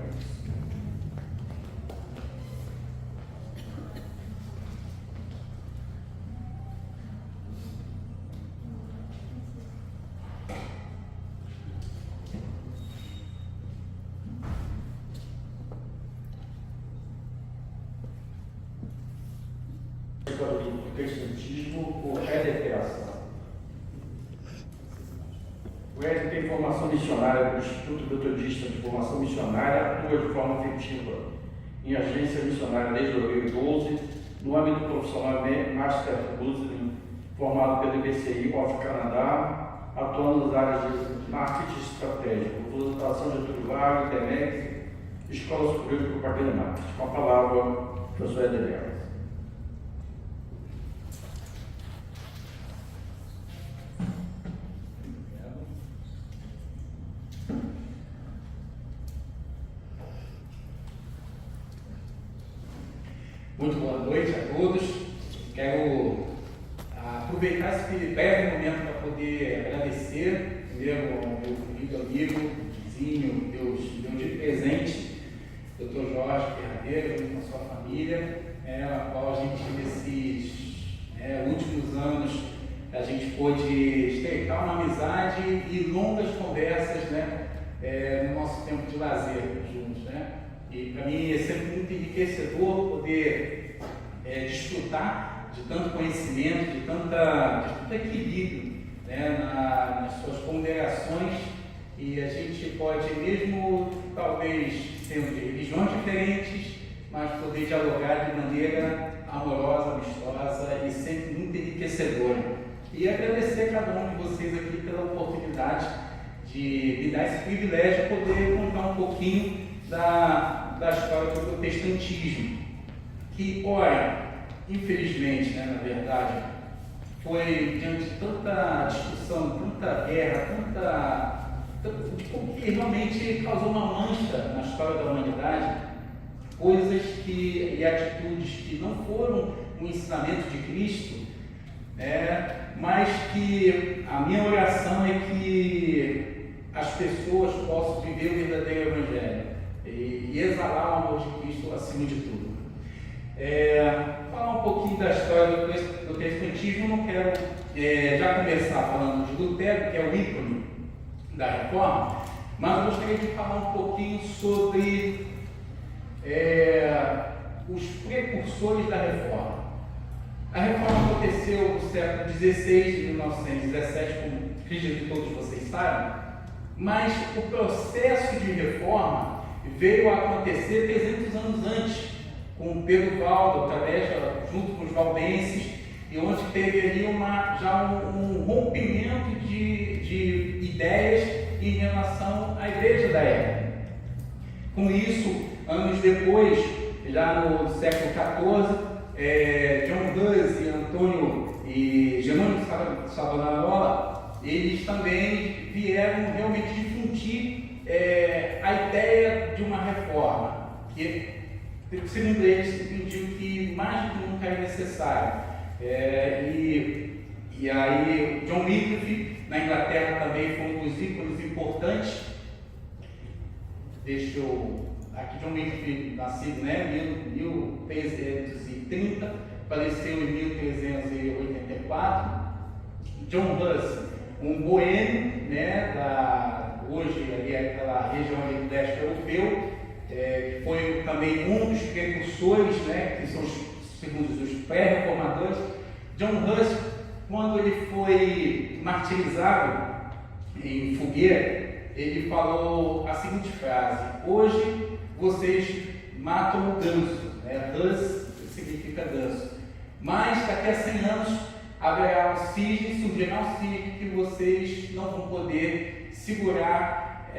O protestantismo por redeferação. O Ed tem formação missionária do Instituto Metodista de Formação Missionária, atua de forma efetiva em agência missionária desde 2012, no âmbito profissional Master Muslim, formado pelo IBCI of Canadá, atuando nas áreas de marketing estratégico, visitação de Getúlio Vargas, Temex, Escola Superior de Propaganda e Marketing. Com a palavra, professor Eder. Muito boa noite a todos. Quero aproveitar esse breve momento para poder agradecer primeiro ao meu querido amigo, vizinho, Deus deu de presente, Dr. Jorge Ferradeira, junto com a sua família, a qual a gente, nesses últimos anos, a gente pôde estreitar uma amizade e longas conversas, no nosso tempo de lazer juntos, E para mim é sempre muito enriquecedor poder desfrutar de tanto conhecimento, de tanto equilíbrio nas suas ponderações, e a gente pode, mesmo talvez sendo de religiões diferentes, mas poder dialogar de maneira amorosa, amistosa e sempre muito enriquecedora. E agradecer a cada um de vocês aqui pela oportunidade de me dar esse privilégio de poder contar um pouquinho da história do protestantismo, que, olha, infelizmente, na verdade, foi diante de tanta discussão, tanta guerra, que realmente causou uma mancha na história da humanidade, coisas e atitudes que não foram um ensinamento de Cristo, mas que a minha oração é que as pessoas possam viver o verdadeiro Evangelho e exalar o amor de Cristo acima de tudo. Falar um pouquinho da história do protestantismo. Não quero já começar falando de Lutero, que é o ícone da Reforma, mas eu gostaria de falar um pouquinho sobre os precursores da reforma. A reforma aconteceu no século XVI, em 1917, como acredito que todos vocês sabem, mas o processo de reforma veio a acontecer 300 anos antes, com Pedro Valdo, junto com os valdenses, e onde teve ali um rompimento de ideias em relação à igreja da época. Com isso, anos depois, já no século XIV, John Hus e Antônio e Jerônimo Savonarola, eles também vieram realmente difundir a ideia de uma reforma, que, segundo eles, entendiam que mais do que nunca é necessário. E aí, John Wycliffe, na Inglaterra, também foi um dos ícones importantes. Aqui John Wycliffe, nascido em 1330, faleceu em 1384. John Hus, um boêmio, hoje ali é aquela região ali do leste europeu, que foi também um dos precursores, que são segundo os pré-reformadores. John Hus, quando ele foi martirizado em fogueira, ele falou a seguinte frase: hoje vocês matam o ganso, Hus significa ganso, mas daqui a 100 anos haverá um cisne, surgirá um cisne que vocês não vão poder segurar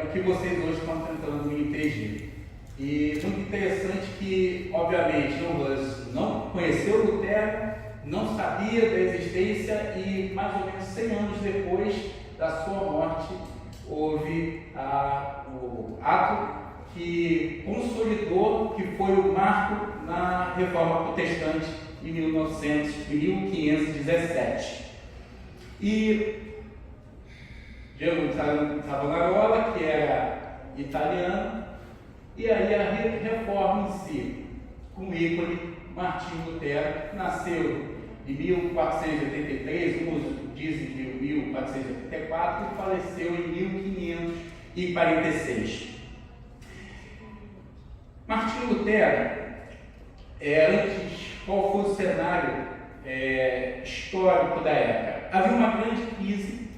o que vocês hoje estão tentando impedir. E muito interessante que, obviamente, John Hus não conheceu Lutero, não sabia da existência, e mais ou menos 100 anos depois da sua morte houve o ato que consolidou, que foi o marco na Reforma Protestante em 1517. E Jerônimo Savonarola, que era italiano, e aí a reforma em si, com o ícone Martinho Lutero, nasceu em 1483, uns dizem que em 1484, e faleceu em 1546. Martinho Lutero, antes, qual foi o cenário histórico da época? Havia uma grande crise,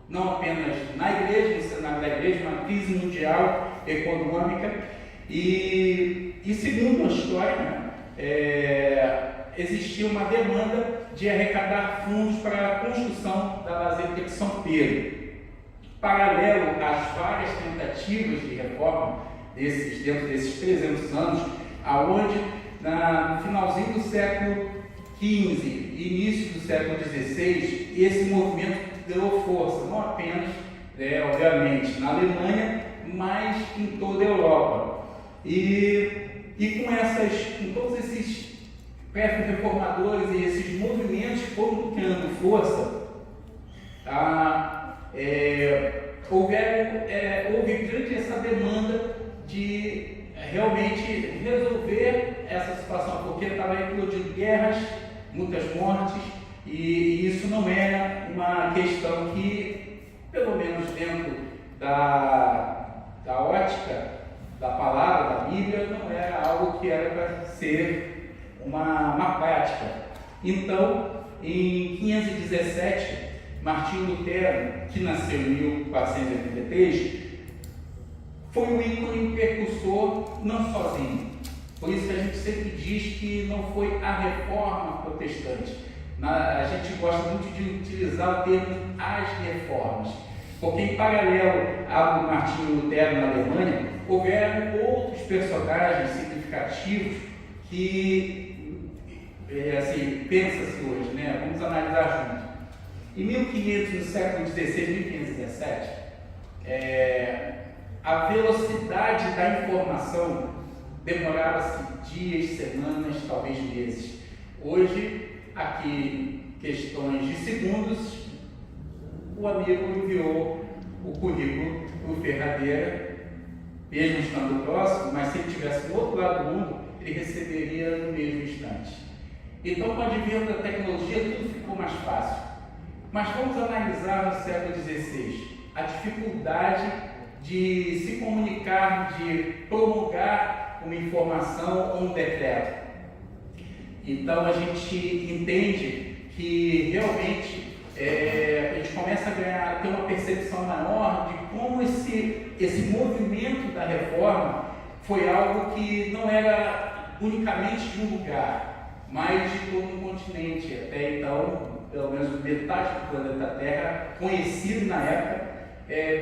não apenas na igreja, no cenário da igreja, uma crise mundial econômica, e segundo a história, existia uma demanda de arrecadar fundos para a construção da Basílica de São Pedro. Paralelo às várias tentativas de reforma dentro desses 300 anos, aonde no finalzinho do século XV e início do século XVI, esse movimento deu força, não apenas, obviamente, na Alemanha, mas em toda a Europa. E com todos esses pré-reformadores e esses movimentos que foram ganhando força, houve grande essa demanda de realmente resolver essa situação, porque estava eclodindo guerras, muitas mortes, e isso não era uma questão que, pelo menos dentro da ótica da palavra, da Bíblia, não era algo que era para ser uma prática. Então, em 1517, Martinho Lutero, que nasceu em 1483, foi um ícone precursor, não sozinho. Por isso que a gente sempre diz que não foi a reforma protestante. A gente gosta muito de utilizar o termo as reformas, porque em paralelo ao Martinho Lutero na Alemanha, houveram outros personagens significativos que, pensa-se hoje, vamos analisar junto. Em 1500, no século XVI, 1517, a velocidade da informação demorava-se dias, semanas, talvez meses. Hoje, aqui, questões de segundos, o amigo enviou o currículo para o Ferradeira, mesmo estando próximo, mas se ele estivesse do outro lado do mundo, ele receberia no mesmo instante. Então, com o advento da tecnologia, tudo ficou mais fácil. Mas vamos analisar no século XVI. a dificuldade de se comunicar, de promulgar uma informação ou um decreto. Então a gente entende que realmente a gente começa a ter uma percepção maior de como esse movimento da reforma foi algo que não era unicamente de um lugar, mas de todo um continente. Até então, pelo menos metade do planeta Terra, conhecido na época,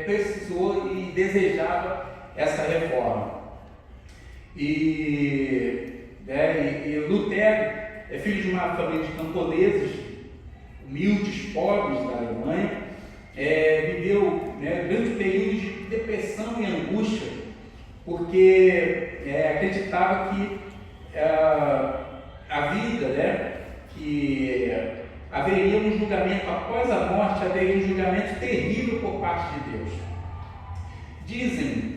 precisou e desejava essa reforma. E Lutero é filho de uma família de camponeses, humildes, pobres da Alemanha, viveu grande período de depressão e angústia, porque acreditava que a vida, que haveria um julgamento após a morte, haveria um julgamento terrível por parte de Deus. Dizem,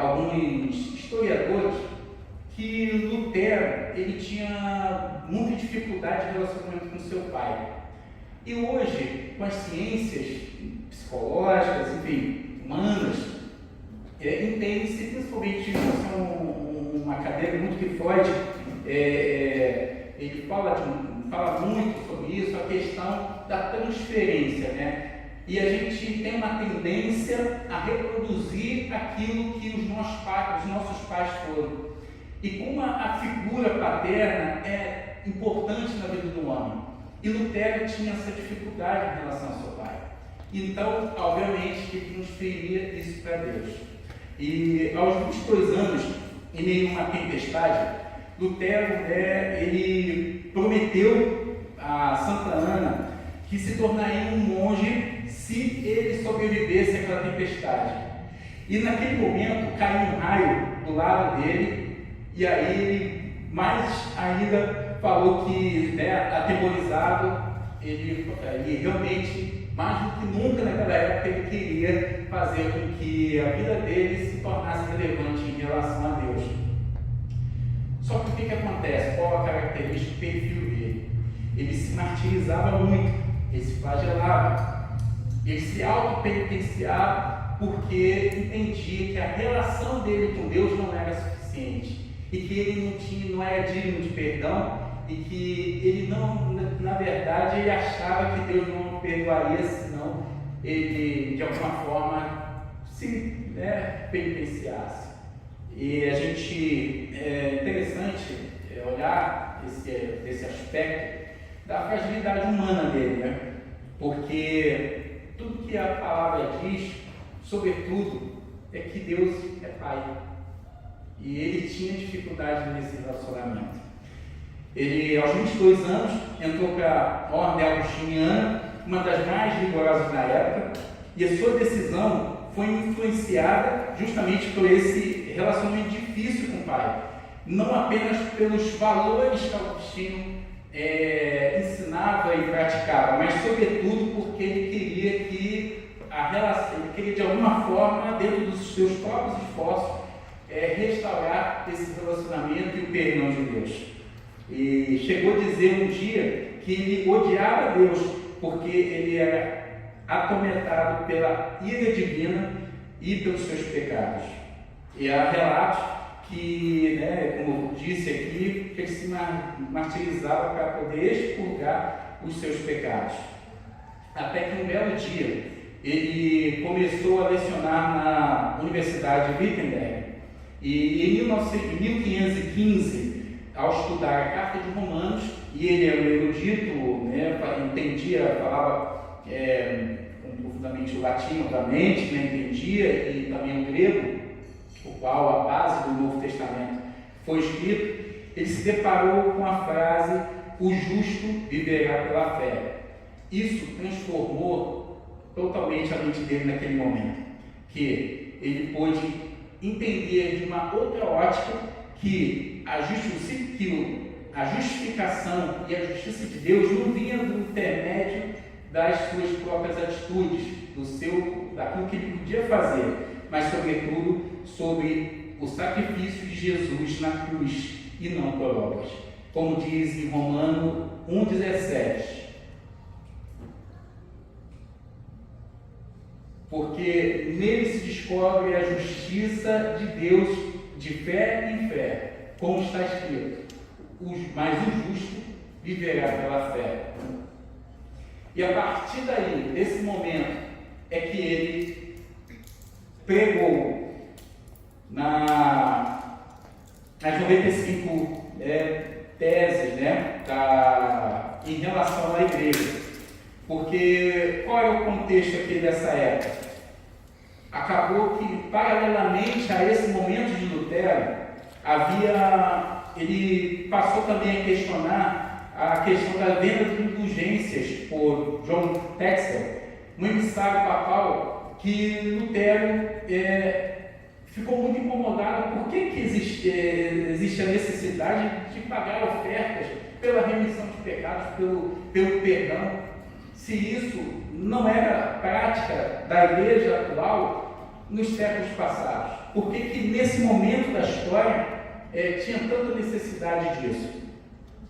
alguns historiadores, que Lutero ele tinha muita dificuldade de relacionamento com seu pai. E hoje, com as ciências psicológicas, enfim, humanas, entende-se, principalmente uma cadeira muito que Freud, ele fala muito sobre isso, a questão da transferência, né? E a gente tem uma tendência a reproduzir aquilo que os nossos pais foram. E como a figura paterna é importante na vida do homem. E Lutero tinha essa dificuldade em relação ao seu pai. Então, obviamente, ele transferia isso para Deus. E aos 22 anos, em meio a uma tempestade, Lutero ele prometeu a Santa Ana que se tornaria um monge se ele sobrevivesse àquela tempestade. E naquele momento caiu um raio do lado dele, e aí ele mais ainda falou que, atemorizado, ele realmente, mais do que nunca naquela época, ele queria fazer com que a vida dele se tornasse relevante em relação a Deus. Só que o que acontece? Qual a característica, o perfil dele? Ele se martirizava muito, ele se flagelava, ele se autopenitenciava porque entendia que a relação dele com Deus não era suficiente e que ele não era digno de perdão e que ele não, na verdade, ele achava que Deus não o perdoaria, senão ele, de alguma forma, se penitenciasse. E a gente, é interessante olhar esse aspecto da fragilidade humana dele, porque tudo que a palavra diz, sobretudo, é que Deus é Pai. E ele tinha dificuldade nesse relacionamento. Ele, aos 22 anos, entrou para a Ordem Agostiniana, uma das mais rigorosas na época, e a sua decisão foi influenciada justamente por esse relacionamento difícil com o pai. Não apenas pelos valores que Agostinho ensinava e praticava, mas sobretudo porque ele queria que a relação, ele queria de alguma forma, dentro dos seus próprios esforços, restaurar esse relacionamento e o perdão de Deus. E chegou a dizer um dia que ele odiava Deus porque ele era atormentado pela ira divina e pelos seus pecados. E há relatos que, como eu disse aqui, que ele se martirizava para poder expurgar os seus pecados. Até que um belo dia ele começou a lecionar na Universidade de Wittenberg. E em 1515, ao estudar a Carta de Romanos, e ele era um erudito, entendia, falava profundamente o latim, obviamente, entendia, e também o grego, o qual a base do Novo Testamento foi escrito, ele se deparou com a frase: o justo viverá pela fé. Isso transformou totalmente a mente dele naquele momento, que ele pôde entender de uma outra ótica que a justificação e a justiça de Deus não vinha do intermédio das suas próprias atitudes, daquilo que ele podia fazer, mas sobretudo sobre o sacrifício de Jesus na cruz e não por obras. Como diz em Romanos 1,17. porque nele se descobre a justiça de Deus de fé em fé, como está escrito, mas o justo viverá pela fé. E a partir daí, desse momento, é que ele pregou nas 95 teses, em relação à igreja. Porque qual é o contexto aqui dessa época? Acabou que, paralelamente a esse momento de Lutero, ele passou também a questionar a questão da venda de indulgências por John Texel, um emissário papal, que Lutero ficou muito incomodado. Por que existe a necessidade de pagar ofertas pela remissão de pecados, pelo perdão, se isso não era prática da igreja atual nos séculos passados? Por que nesse momento da história tinha tanta necessidade disso?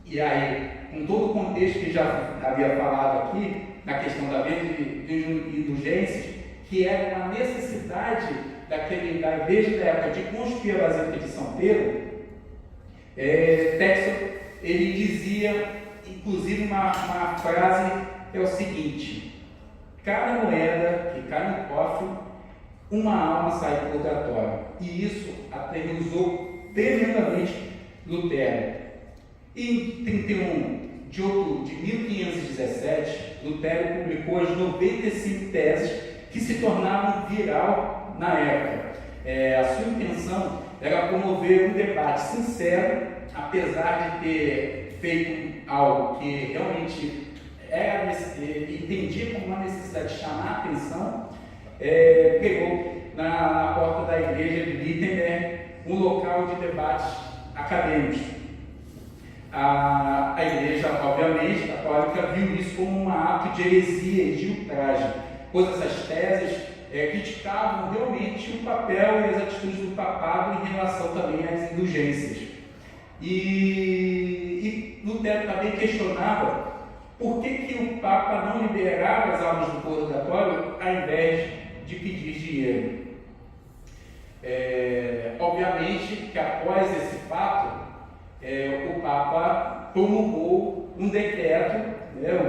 E aí, com todo o contexto que já havia falado aqui, na questão da venda de indulgências, que era uma necessidade da igreja da época de construir a Basílica de São Pedro, Texel, ele dizia, inclusive, uma frase que é o seguinte: cada moeda que cai no cofre, uma alma sai do purgatório. E isso aterrorizou tremendamente Lutero. Em 31 de outubro de 1517, Lutero publicou as 95 teses que se tornavam viral na época. A sua intenção era promover um debate sincero, apesar de ter feito algo que realmente entendia como uma necessidade de chamar a atenção. Pegou na porta da igreja de Wittenberg um local de debates acadêmicos. A igreja, obviamente, católica, viu isso como um ato de heresia e de ultraje, pois essas teses criticavam realmente o papel e as atitudes do papado em relação também às indulgências. E Lutero também questionava por que o Papa não liberava as almas do purgatório ao invés de pedir dinheiro. Obviamente que após esse fato, o Papa promulgou um decreto,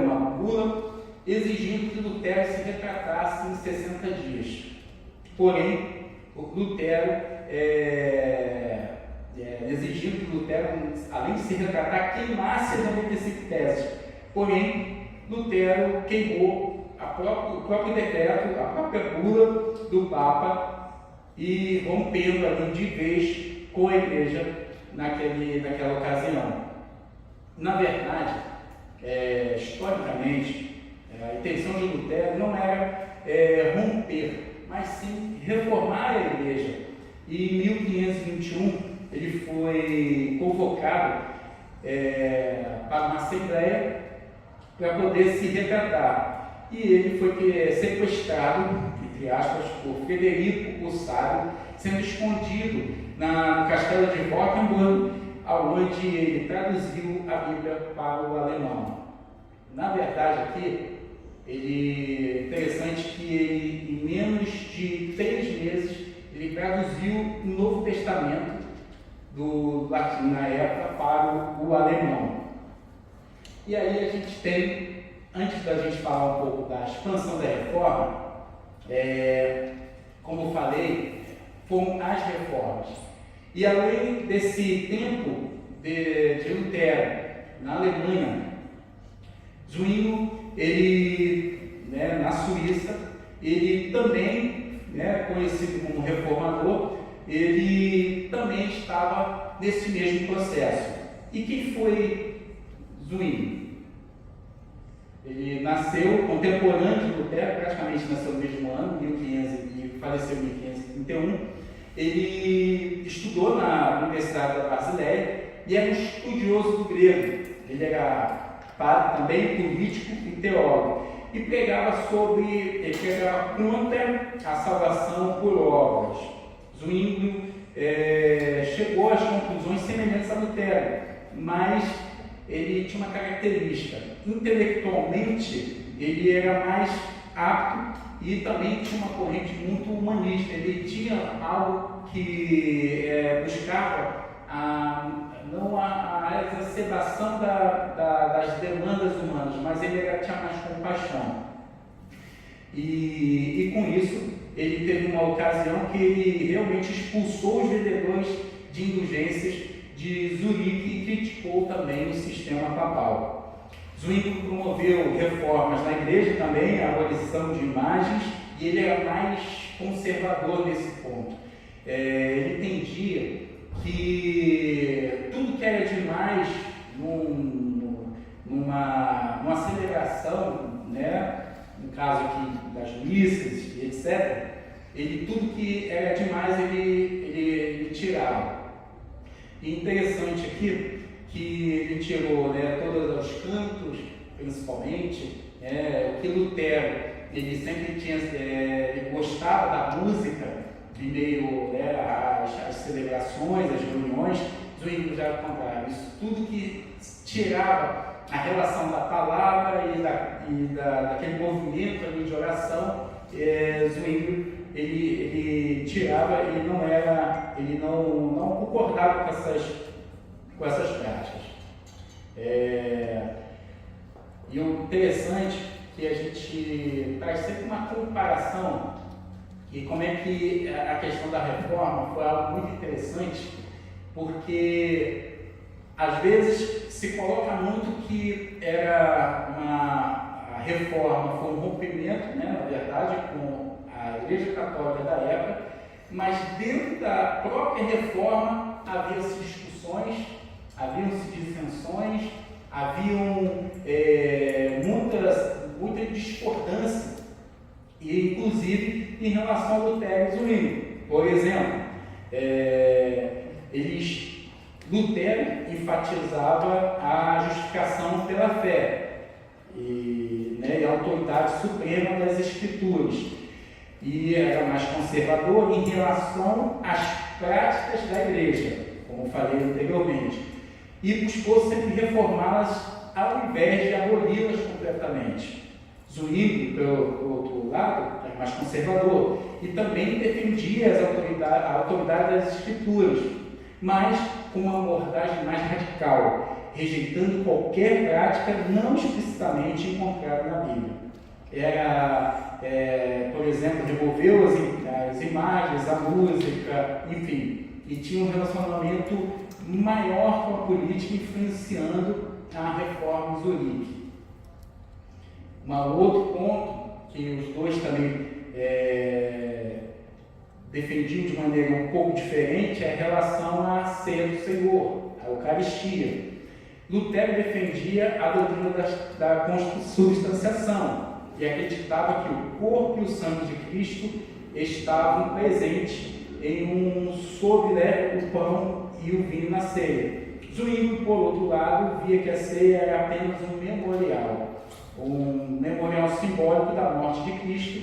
uma bula, exigindo que Lutero se retratasse em 60 dias. Porém, Lutero, exigindo que Lutero, além de se retratar, queimasse as 95 teses. Porém, Lutero queimou o próprio decreto, a própria bula do Papa, e rompendo ali de vez com a igreja naquela ocasião. Na verdade, historicamente, a intenção de Lutero não era romper, mas sim reformar a igreja. E em 1521 ele foi convocado para uma assembleia para poder se retratar. E ele foi sequestrado, entre aspas, por Frederico o Sábio, sendo escondido no castelo de Rottenburg, onde ele traduziu a Bíblia para o alemão. Na verdade, aqui, interessante que ele, em menos de 3 meses, ele traduziu o Novo Testamento do latim na época para o alemão. E aí a gente tem, antes da gente falar um pouco da expansão da reforma, como eu falei, foram as reformas. E além desse tempo de Lutero na Alemanha, Zwinglio, ele, na Suíça, ele também, conhecido como reformador, ele também estava nesse mesmo processo. E quem foi Zwinglio? Ele nasceu contemporâneo de Lutero, praticamente nasceu no mesmo ano, 1500, e faleceu em 1531. Ele estudou na Universidade da Basileia e era um estudioso do grego. Ele era padre também, político e teólogo. E pregava contra a salvação por obras. Zwinglio chegou às conclusões semelhantes a Lutero, mas ele tinha uma característica: intelectualmente ele era mais apto e também tinha uma corrente muito humanista. Ele tinha algo que buscava não a exacerbação das demandas humanas, mas ele tinha mais compaixão. E com isso, ele teve uma ocasião que ele realmente expulsou os vendedores de indulgências de Zurique e criticou também o sistema papal. Zwingli promoveu reformas na igreja também, a abolição de imagens, e ele era mais conservador nesse ponto. Ele entendia que tudo que era demais numa celebração, né, no caso aqui das missas, etc., tudo que era demais ele tirava. E interessante aqui que ele tirou, né, todos os cantos, principalmente, o que Lutero, ele sempre tinha, ele gostava da música, de meio às celebrações, às reuniões. Zwingli já era o contrário, isso tudo que tirava a relação da palavra e daquele movimento ali de oração, Zwingli ele tirava, ele não concordava com essas práticas. E o interessante é que a gente traz sempre uma comparação, e como é que a questão da reforma foi algo muito interessante, porque às vezes se coloca muito que a reforma foi um rompimento, né, na verdade, com a Igreja Católica da época, mas dentro da própria reforma haviam-se discussões, haviam-se dissensões, haviam muita discordância, e inclusive em relação ao Lutero e Zwingli. Por exemplo, Lutero enfatizava a justificação pela fé e a autoridade suprema das Escrituras, e era mais conservador em relação às práticas da Igreja, como falei anteriormente, e buscou sempre reformá-las ao invés de aboli-las completamente. Zwingli, pelo outro lado, era mais conservador e também defendia a autoridade das Escrituras, mas com uma abordagem mais radical, rejeitando qualquer prática não explicitamente encontrada na Bíblia. Por exemplo, removeu as imagens, a música, enfim, e tinha um relacionamento maior com a política, influenciando a reforma de Zurique. Um outro ponto que os dois também defendiam de maneira um pouco diferente é a relação à ceia do Senhor, a Eucaristia. Lutero defendia a doutrina da consubstanciação e acreditava que o corpo e o sangue de Cristo estavam presentes sobre o pão e o vinho na ceia. Zwingli, por outro lado, via que a ceia era apenas um memorial simbólico da morte de Cristo,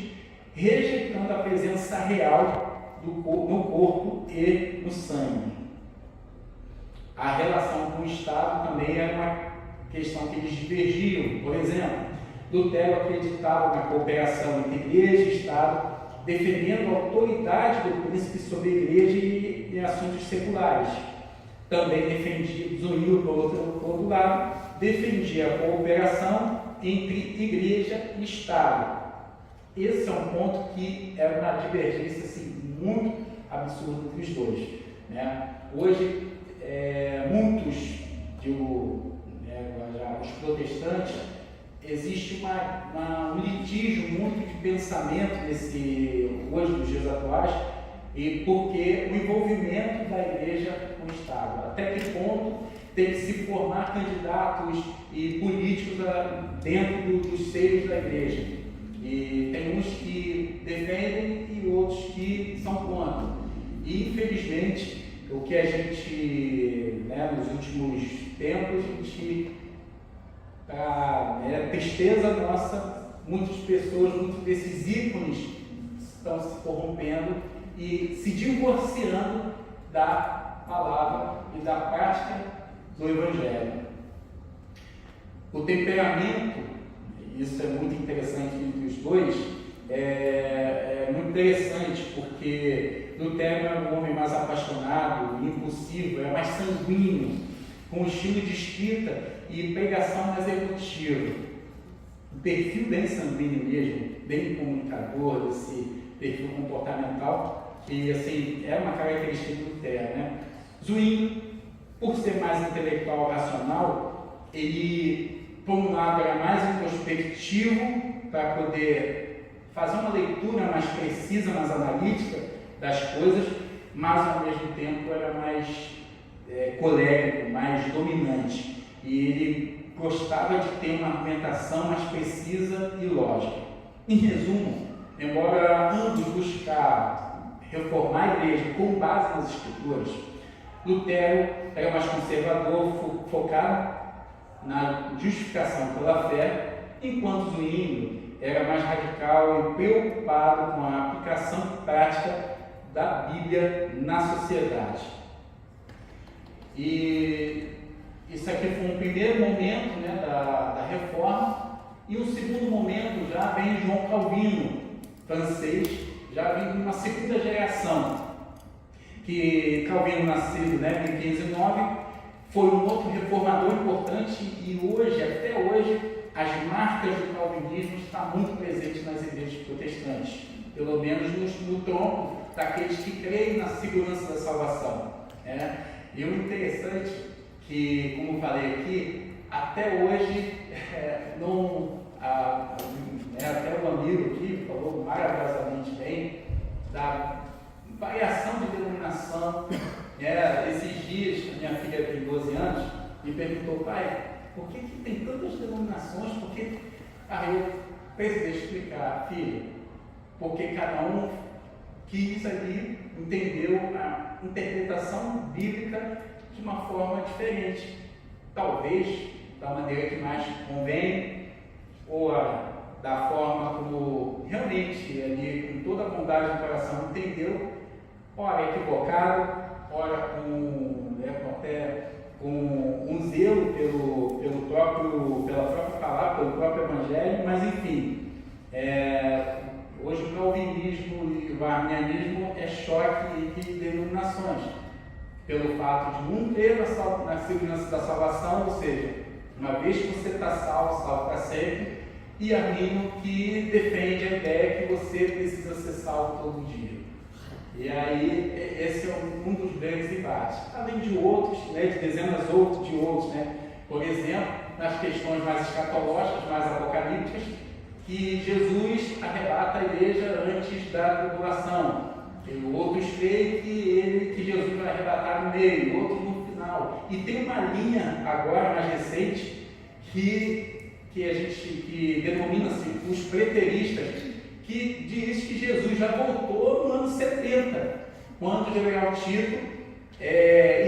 rejeitando a presença real no corpo e no sangue. A relação com o Estado também era uma questão que eles divergiam. Por exemplo, Lutero acreditava na cooperação entre Igreja e Estado, defendendo a autoridade do príncipe sobre a Igreja e assuntos seculares. Também defendia, Zwingli, por outro lado, defendia a cooperação entre Igreja e Estado. Esse é um ponto que era uma divergência assim, muito absurda entre os dois. Né? Hoje, muitos, os protestantes, existe um litígio muito de pensamento hoje nos dias atuais, e porque o envolvimento da Igreja com o Estado, até que ponto tem que se formar candidatos e políticos dentro dos seios da Igreja. E tem uns que defendem e outros que são contra. E infelizmente, o que a gente, nos últimos tempos, tristeza nossa, muitas pessoas, muitos desses ícones estão se corrompendo e se divorciando da palavra e da prática do Evangelho. O temperamento, isso é muito interessante entre os dois, é muito interessante, porque Lutero era um homem mais apaixonado, impulsivo, era mais sanguíneo, com um estilo de escrita e pregação mais emotiva. Um perfil bem sanguíneo mesmo, bem comunicador, esse perfil comportamental, que assim, é uma característica de Lutero, né? Zwingli, por ser mais intelectual racional, ele, por um lado, era mais introspectivo para poder fazer uma leitura mais precisa, mais analítica das coisas, mas ao mesmo tempo era mais colérico, mais dominante. E ele gostava de ter uma argumentação mais precisa e lógica. Em resumo, embora ambos buscar reformar a igreja com base nas escrituras, Lutero era mais conservador, focado na justificação pela fé, enquanto Zwingli era mais radical e preocupado com a aplicação prática da Bíblia na sociedade. E isso aqui foi um primeiro momento, né, da reforma, e um segundo momento já vem João Calvino, francês, já vem de uma segunda geração, que Calvino, nascido, né, em 1509, foi um outro reformador importante, e hoje, até hoje, as marcas do calvinismo estão muito presentes nas igrejas protestantes, pelo menos no tronco daqueles que creem na segurança da salvação, né? E o interessante que, como falei aqui, até hoje, até o amigo aqui falou maravilhosamente bem da variação de denominação. Esses dias, a minha filha tem 12 anos, me perguntou: pai, por que tem tantas denominações? Porque, eu pensei, deixa eu explicar, filha, porque cada um quis ali, entendeu a interpretação bíblica de uma forma diferente, talvez da maneira que mais convém, ou da forma como realmente ali, com toda a bondade do coração, entendeu, ora equivocado, ora com um zelo pela própria palavra, pelo próprio evangelho, mas enfim, hoje o calvinismo e o arminianismo é choque de denominações, pelo fato de um crer na segurança da salvação, ou seja, uma vez que você está salvo, salvo para sempre, e armínio que defende a ideia que você precisa ser salvo todo dia. E aí, esse é um dos grandes embates, além de outros, né, de dezenas de outros, né? Por exemplo, nas questões mais escatológicas, mais apocalípticas, que Jesus arrebata a igreja antes da tribulação. E outros creem que Jesus vai arrebatar no meio, outros no final. E tem uma linha agora mais recente que denomina-se os preteristas, que diz que Jesus já voltou no ano 70, quando o general Tito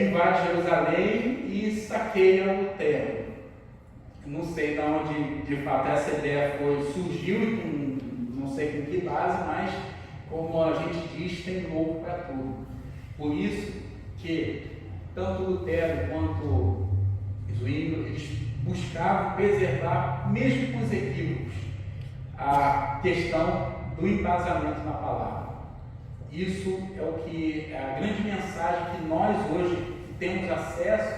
invade Jerusalém e saqueia Lutero. Não sei de onde de fato essa ideia surgiu e não sei com que base, mas como a gente diz, tem louco para tudo. Por isso que tanto Lutero quanto Zwingli, eles buscavam preservar, mesmo com os equívocos, a questão do embasamento na palavra. Isso é o que é a grande mensagem que nós hoje que temos acesso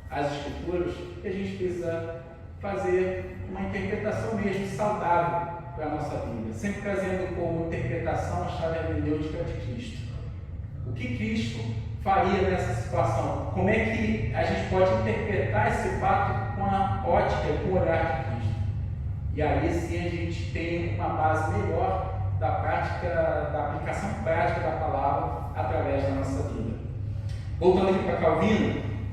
às escrituras, que a gente precisa fazer uma interpretação mesmo saudável para a nossa vida, sempre trazendo como interpretação a chave hermenêutica de Cristo. O que Cristo faria nessa situação? Como é que a gente pode interpretar esse fato com a ótica e com o olhar de Cristo? E aí sim a gente tem uma base melhor da aplicação prática da palavra através da nossa vida. Voltando aqui para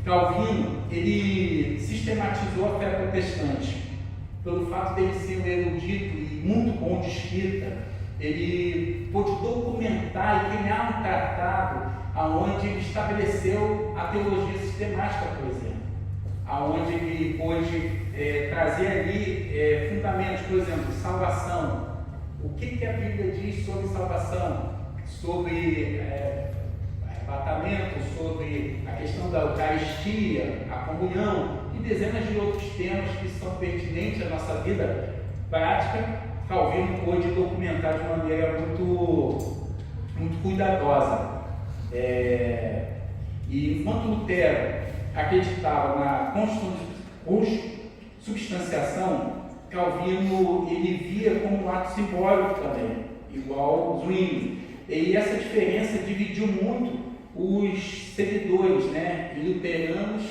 Calvino, ele sistematizou a fé protestante. Pelo fato dele ser um erudito e muito bom de escrita, ele pôde documentar e criar um tratado onde ele estabeleceu a teologia sistemática, por exemplo, onde ele pôde trazer ali fundamentos, por exemplo, salvação. O que a Bíblia diz sobre salvação? Sobre arrebatamento, sobre a questão da Eucaristia, a comunhão e dezenas de outros temas que são pertinentes à nossa vida prática Calvino pôde documentar de maneira muito cuidadosa. E enquanto Lutero acreditava na consubstanciação, Calvino ele via como um ato simbólico também, igual Zwingli. E essa diferença dividiu muito os seguidores, né, luteranos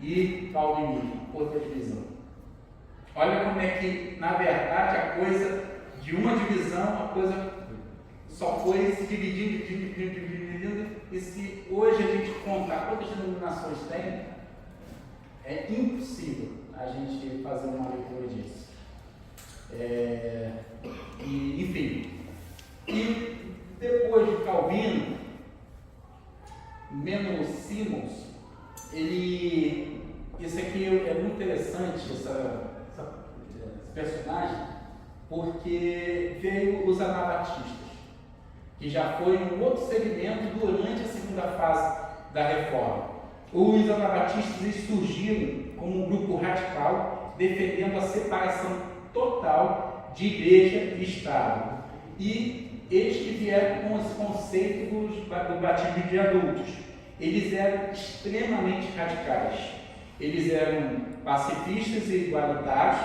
e calvinistas, outra divisão. Olha como é que, na verdade, a coisa de uma divisão, a coisa só foi se dividindo, e se hoje a gente contar quantas denominações tem, é impossível a gente fazer uma leitura disso. Enfim, e depois de Calvino, Menno Simons, isso aqui é muito interessante, esse personagem, porque veio os anabatistas, que já foi um outro segmento durante a segunda fase da reforma. Os anabatistas surgiram como um grupo radical, defendendo a separação total de igreja e Estado. E eles que vieram com esse conceito do batismo de adultos. Eles eram extremamente radicais. Eles eram pacifistas e igualitários,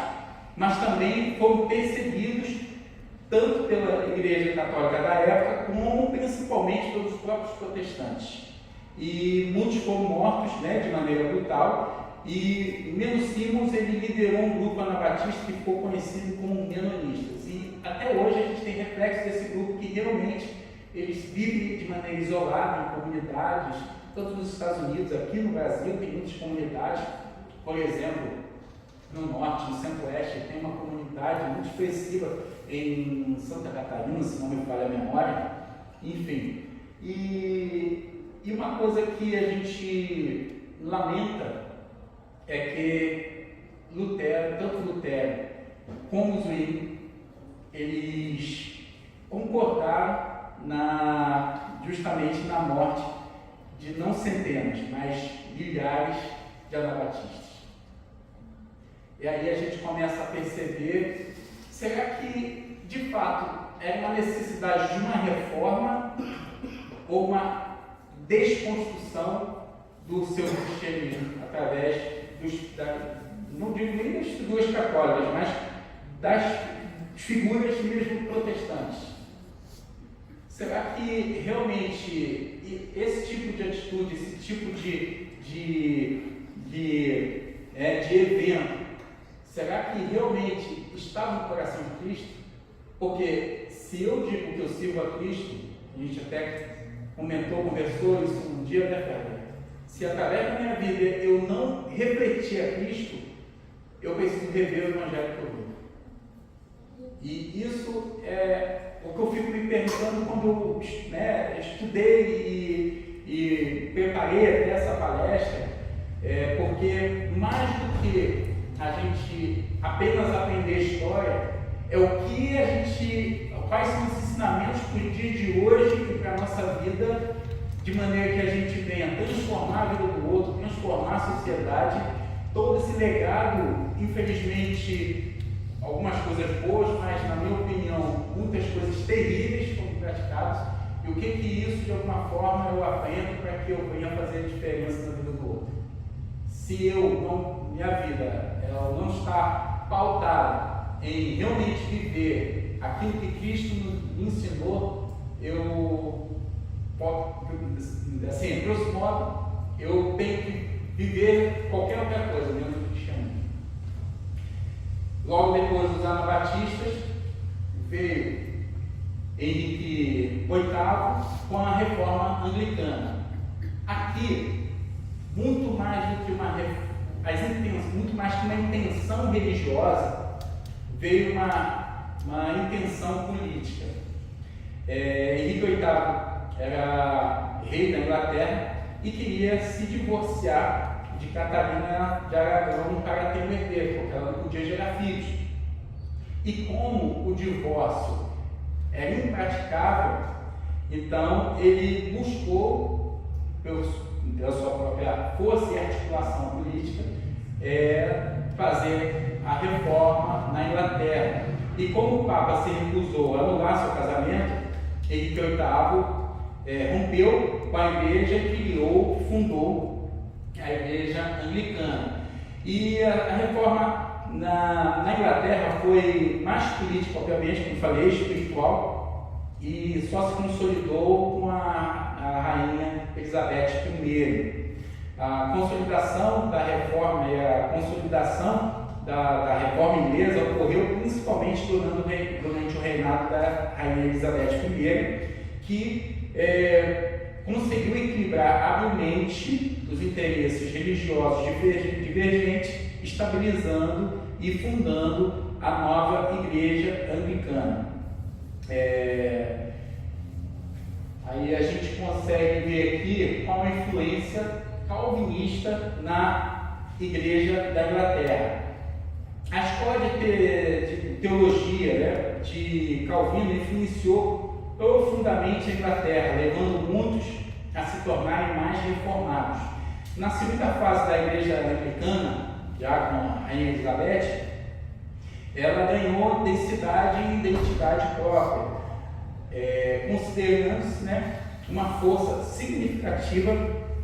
mas também foram perseguidos tanto pela Igreja Católica da época, como principalmente pelos próprios protestantes. E muitos foram mortos, né, de maneira brutal, e Menno Simons ele liderou um grupo anabatista que ficou conhecido como menonistas. E até hoje a gente tem reflexo desse grupo que realmente eles vivem de maneira isolada em comunidades, tanto nos Estados Unidos, aqui no Brasil tem muitas comunidades, por exemplo, no norte, no centro-oeste, tem uma comunidade muito expressiva em Santa Catarina, se não me falha a memória, enfim. E uma coisa que a gente lamenta é que Lutero, tanto Lutero como Zwingli, eles concordaram justamente na morte de não centenas, mas milhares de anabatistas. E aí a gente começa a perceber, será que de fato era uma necessidade de uma reforma ou uma desconstrução do seu cristianismo através não digo nem das figuras católicas, mas das figuras mesmo protestantes? Será que realmente esse tipo de atitude, esse tipo de evento, será que realmente estava no coração de Cristo? Porque se eu digo que eu sirvo a Cristo, a gente até conversou isso um dia, né, Fernanda? Se através da minha vida eu não refletir a Cristo, eu preciso rever o Evangelho que eu vivo. E isso é o que eu fico me perguntando quando eu estudei e preparei até essa palestra, porque mais do que a gente apenas aprender história, é o que quais são os ensinamentos para o dia de hoje e para a nossa vida, de maneira que a gente venha transformar a vida do outro, transformar a sociedade. Todo esse legado, infelizmente, algumas coisas boas, mas na minha opinião, muitas coisas terríveis foram praticadas. E o que isso, de alguma forma, eu aprendo para que eu venha fazer diferença na vida do outro? Se minha vida ela não está pautada em realmente viver aquilo que Cristo nos ensinou, assim, grosso modo, eu tenho que viver qualquer outra coisa menos do cristianismo. Logo depois dos anabatistas, veio Henrique VIII com a reforma anglicana. Aqui, muito mais do que muito mais que uma intenção religiosa, veio uma intenção política. Henrique VIII era rei da Inglaterra e queria se divorciar de Catarina de Aragão para ter um herdeiro, porque ela não podia gerar filhos. E como o divórcio era impraticável, então ele buscou, pela sua própria força e articulação política, fazer a reforma na Inglaterra, E como o Papa se recusou a anular seu casamento, Henrique VIII rompeu com a igreja e fundou a igreja anglicana. E a reforma na Inglaterra foi mais política, obviamente, como falei, espiritual, e só se consolidou com a rainha Elizabeth I. A consolidação da reforma e a consolidação da reforma inglesa ocorreu principalmente durante o reinado da rainha Elizabeth I, que conseguiu equilibrar habilmente os interesses religiosos divergentes, estabilizando e fundando a nova igreja anglicana. Aí a gente consegue ver aqui qual a influência calvinista na igreja da Inglaterra. A escola de teologia, né, de Calvino influenciou profundamente a Inglaterra, levando muitos a se tornarem mais reformados. Na segunda fase da igreja anglicana, já com a rainha Elizabeth, ela ganhou densidade e identidade própria, considerando-se, né, uma força significativa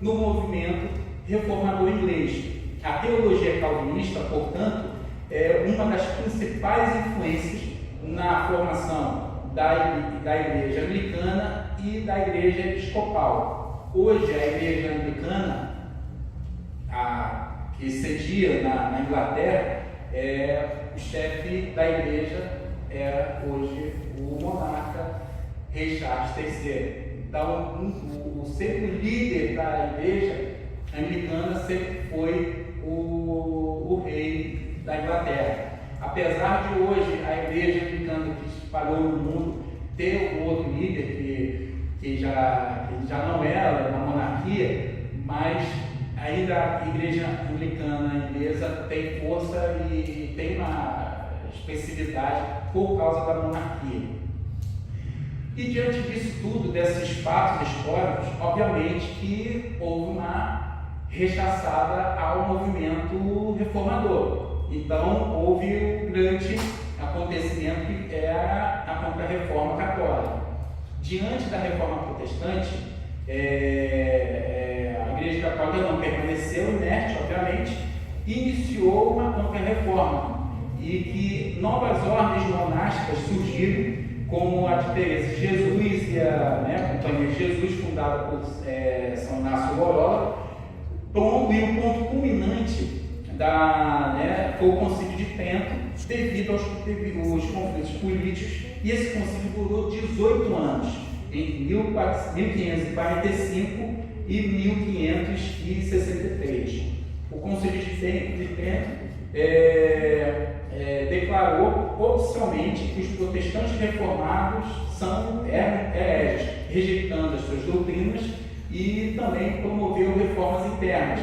no movimento reformador inglês. A teologia calvinista, portanto, é uma das principais influências na formação da igreja anglicana e da igreja episcopal. Hoje, a igreja anglicana, que cedia na Inglaterra, o chefe da igreja é hoje o monarca Rei Charles III. Então, sempre o líder da igreja anglicana sempre foi o rei da Inglaterra. Apesar de hoje a igreja anglicana que se espalhou no mundo ter um outro líder que já não era na monarquia, mas ainda a igreja anglicana inglesa tem força e tem uma especificidade por causa da monarquia. E diante disso tudo, desses fatos históricos, obviamente que houve uma rechaçada ao movimento reformador. Então, houve um grande acontecimento que era a Contra-Reforma Católica. Diante da Reforma Protestante, a Igreja Católica não permaneceu inerte, obviamente, e iniciou uma Contra-Reforma, e que novas ordens monásticas surgiram, como a de Teresa de Jesus e a Companhia de Jesus, fundada por São Inácio Loyola. E o ponto culminante foi o Concílio de Trento, devido aos conflitos políticos, e esse concílio durou 18 anos, entre 1545 e 1563. O Concílio de Trento declarou oficialmente que os protestantes reformados eram hereges, rejeitando as suas doutrinas, e também promoveu reformas internas,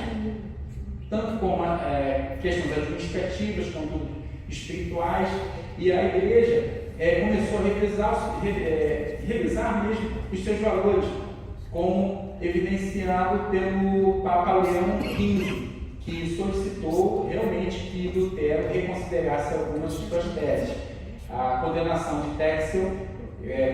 tanto como questões administrativas quanto espirituais, e a igreja começou a revisar mesmo os seus valores, como evidenciado pelo Papa Leão XV, que solicitou realmente que Lutero reconsiderasse algumas de suas teses. A condenação de Texel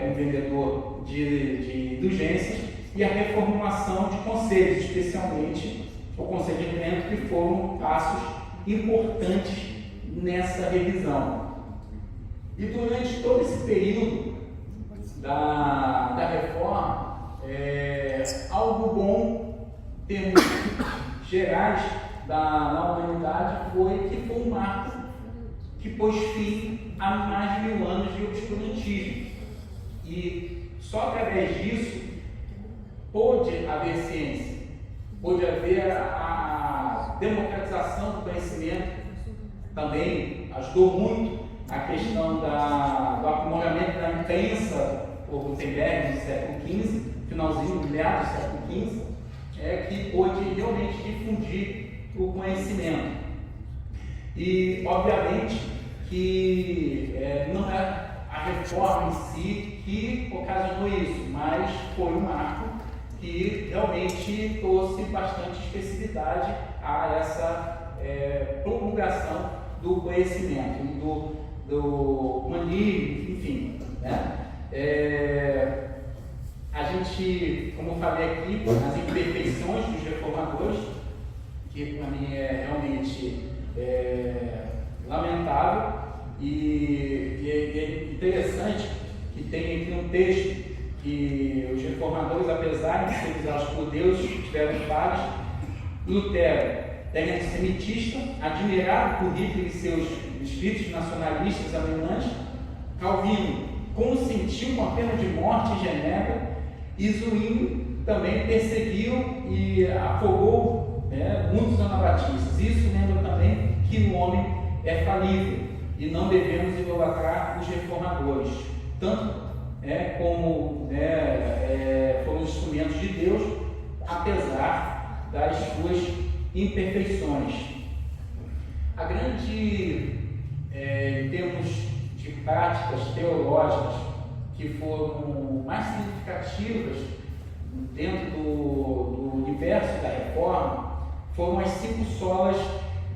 como vendedor de indulgências e a reformulação de conselhos, especialmente o Conselho de Trento, que foram passos importantes nessa revisão. E durante todo esse período da reforma, algo bom, em termos gerais na humanidade, foi um marco que pôs fim a mais de 1000 anos de obscurantismo. E só através disso pôde haver ciência, pôde haver a democratização do conhecimento. Também ajudou muito a questão do aprimoramento da imprensa por Gutenberg no século XV, finalzinho, meados do século XV, que pôde realmente difundir o conhecimento. E, obviamente, que não é a reforma em si que ocasionou isso, mas foi um marco que realmente trouxe bastante especificidade a essa promulgação do conhecimento e do humanismo, enfim, né? A gente, como eu falei aqui, as imperfeições dos reformadores, que para mim é realmente lamentável, e é interessante que tem aqui um texto que os reformadores, apesar de serem usados por Deus, tiveram falhas. Lutero era antissemitista, admirado por Hitler e seus escritos nacionalistas alemães. Calvino consentiu com a pena de morte em Genebra, e Zwingli também perseguiu e afogou muitos anabatistas. Isso lembra também que o homem é falível e não devemos idolatrar os reformadores, tanto como foram os instrumentos de Deus, apesar das suas imperfeições. A grande, em termos de práticas teológicas que foram mais significativas dentro do universo da Reforma, foram as 5 solas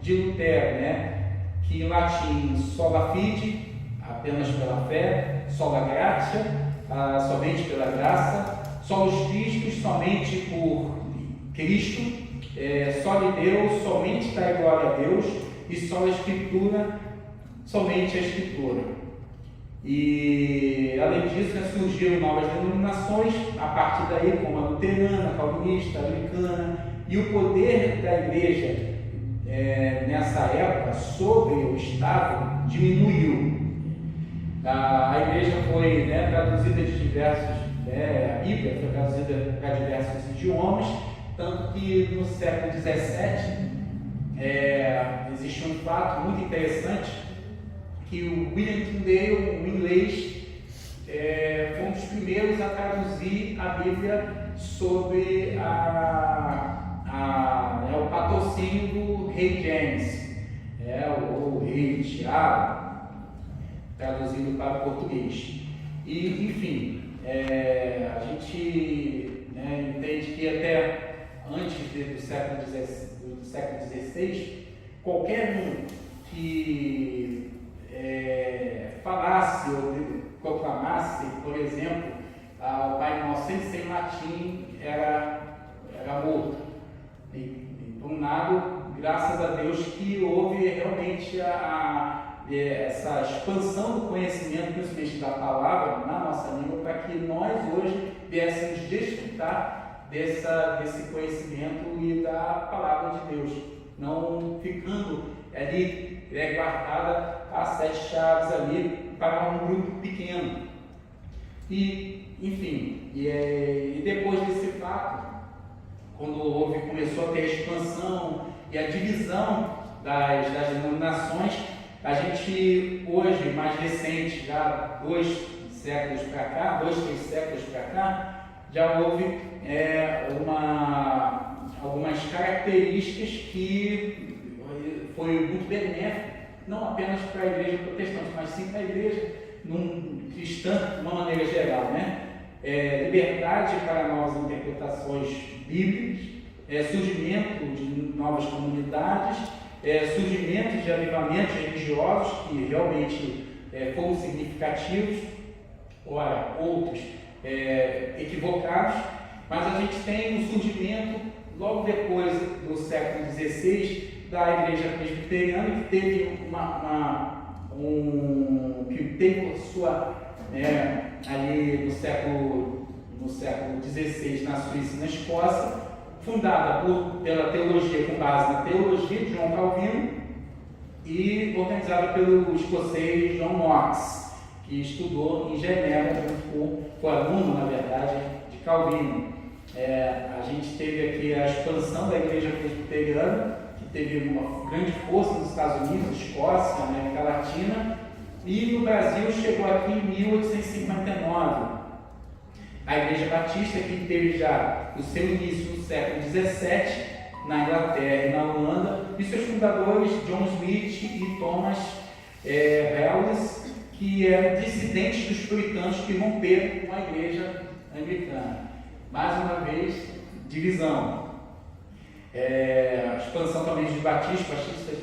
de Lutero, que em latim sola fide, apenas pela fé, sola gratia, somente pela graça, solos Christus, somente por Cristo, sola Deus, somente dá glória a Deus, e sola Escritura, somente a Escritura. E além disso, surgiram novas denominações a partir daí, como a luterana, a calvinista, a anglicana, e o poder da igreja nessa época sobre o Estado diminuiu. A igreja foi traduzida de diversos, a Bíblia foi traduzida para diversos idiomas, tanto que no século XVII existe um fato muito interessante, que o William Tyndale, um inglês, foi um dos primeiros a traduzir a Bíblia sobre o patrocínio do rei James, o rei Tiago, traduzido para o português. E, enfim, a gente entende que até antes do século XVI, qualquer um que falasse ou proclamasse, por exemplo, o Pai Nosso sem latim era morto. E, por um lado, graças a Deus que houve realmente essa expansão do conhecimento, principalmente da palavra, na nossa língua, para que nós hoje viéssemos desfrutar desse conhecimento e da palavra de Deus, não ficando ali guardada as 7 chaves ali para um grupo pequeno. E, enfim, e depois desse fato, quando começou a ter a expansão e a divisão das denominações, a gente hoje, mais recente, já 2 séculos para cá, 2, 3 séculos para cá, já houve algumas características que foi muito benéfico, não apenas para a igreja protestante, mas sim para a igreja cristã de uma maneira geral, liberdade para novas interpretações bíblicas, surgimento de novas comunidades, surgimento de avivamentos religiosos que realmente foram significativos, ora, outros equivocados, mas a gente tem um surgimento logo depois do século XVI da igreja presbiteriana, que teve que teve sua ali no século XVI na Suíça e na Escócia, fundada pela teologia, com base na teologia de João Calvino e organizada pelo escocês John Knox, que estudou em Genebra junto com o aluno, na verdade, de Calvino. A gente teve aqui a expansão da igreja presbiteriana, que teve uma grande força nos Estados Unidos, Escócia, América Latina, e no Brasil chegou aqui em 1859. A Igreja Batista, que teve já o seu início no século XVII, na Inglaterra e na Holanda, e seus fundadores, John Smith e Thomas Hales, que eram dissidentes dos puritanos que romperam com a Igreja Anglicana. Mais uma vez, divisão. A expansão também dos batistas.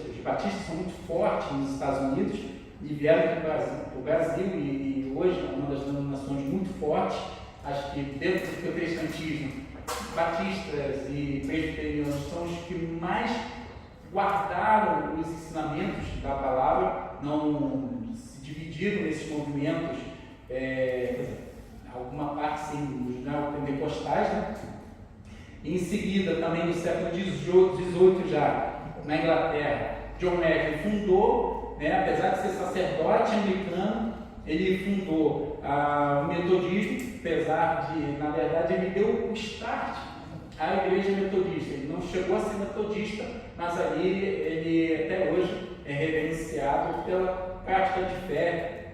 Os batistas são muito fortes nos Estados Unidos, e vieram para o Brasil e hoje é uma das denominações muito fortes. Acho que dentro do protestantismo, batistas e presbiterianos são os que mais guardaram os ensinamentos da palavra, não se dividiram nesses movimentos, alguma parte sim, os neopentecostais, né? Em seguida, também no século XVIII já, na Inglaterra, John Wesley fundou, né, apesar de ser sacerdote anglicano, ele fundou o metodismo, apesar de, na verdade, ele deu o start à igreja metodista. Ele não chegou a ser metodista, mas ali ele até hoje é reverenciado pela prática de fé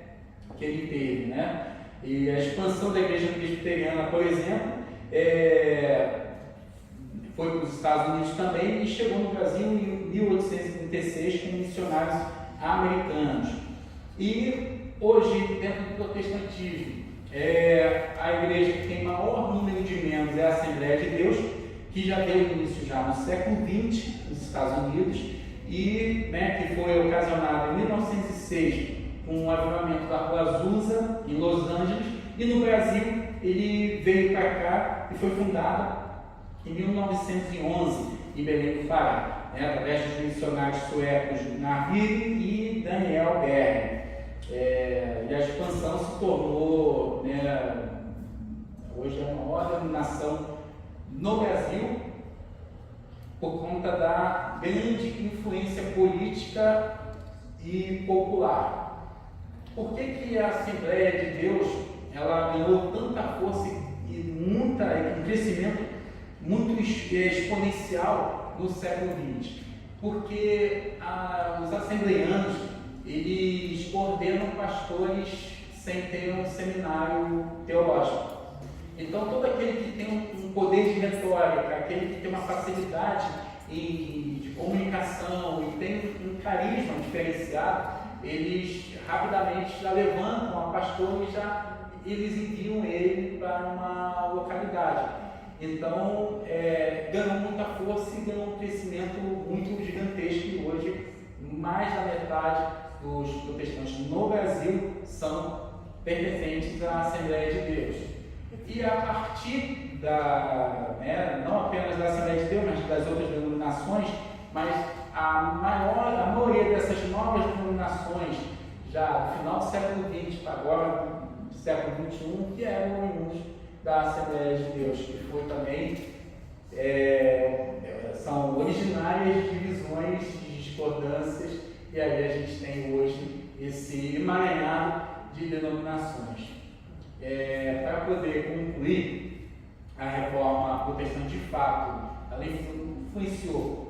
que ele teve, né? E a expansão da igreja presbiteriana, por exemplo, foi para os Estados Unidos também e chegou no Brasil em 1836 com missionários americanos. E hoje, dentro do protestantismo, a igreja que tem maior número de membros é a Assembleia de Deus, que já deu início já no século XX nos Estados Unidos e, né, que foi ocasionada em 1906 com o avivamento da Rua Azusa, em Los Angeles, e no Brasil ele veio para cá e foi fundado em 1911 em Belém do Pará, né, através dos missionários suecos Nahiri e Daniel Berger. E a expansão se tornou, né, hoje a maior denominação no Brasil por conta da grande influência política e popular. Por que a Assembleia de Deus ela ganhou tanta força e um crescimento muito exponencial no século XX? Porque os assembleianos eles ordenam pastores sem ter um seminário teológico. Então, todo aquele que tem um poder de retórica, aquele que tem uma facilidade de comunicação e tem um carisma diferenciado, eles rapidamente já levantam a pastor e eles enviam ele para uma localidade. Então, ganhou muita força e ganhou um crescimento muito gigantesco e hoje mais da metade dos protestantes no Brasil são pertencentes à Assembleia de Deus. E a partir não apenas da Assembleia de Deus, mas das outras denominações, mas a maioria dessas novas denominações, já do final do século XX para agora, do século XXI, que eram oriundos da Assembleia de Deus, que foi também, são originárias divisões, de discordâncias, e aí a gente tem hoje esse emaranhado de denominações. Para poder concluir, a reforma protestante de fato, ela influenciou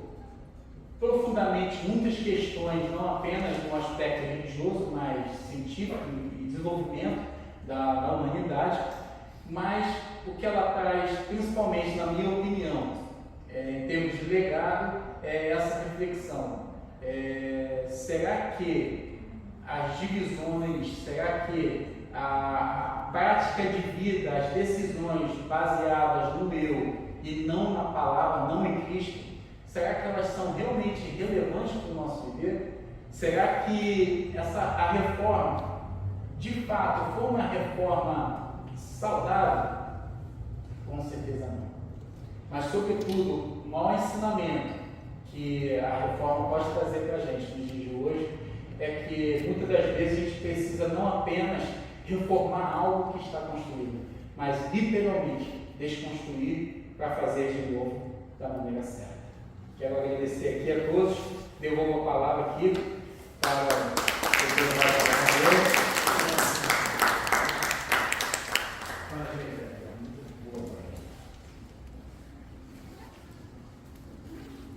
profundamente muitas questões, não apenas no aspecto religioso, mas científico e desenvolvimento da humanidade, mas o que ela traz, principalmente na minha opinião, em termos de legado, é essa reflexão. Será que as divisões, será que a prática de vida, as decisões baseadas no eu e não na palavra, não em Cristo, será que elas são realmente relevantes para o nosso viver? Será que a reforma, de fato, foi uma reforma saudável? Com certeza não. Mas, sobretudo, o maior ensinamento que a reforma pode trazer para a gente nos dias de hoje é que muitas das vezes a gente precisa não apenas reformar algo que está construído, mas literalmente desconstruir para fazer de novo da maneira certa. Quero agradecer aqui a todos, devolvo a palavra aqui para o Deus.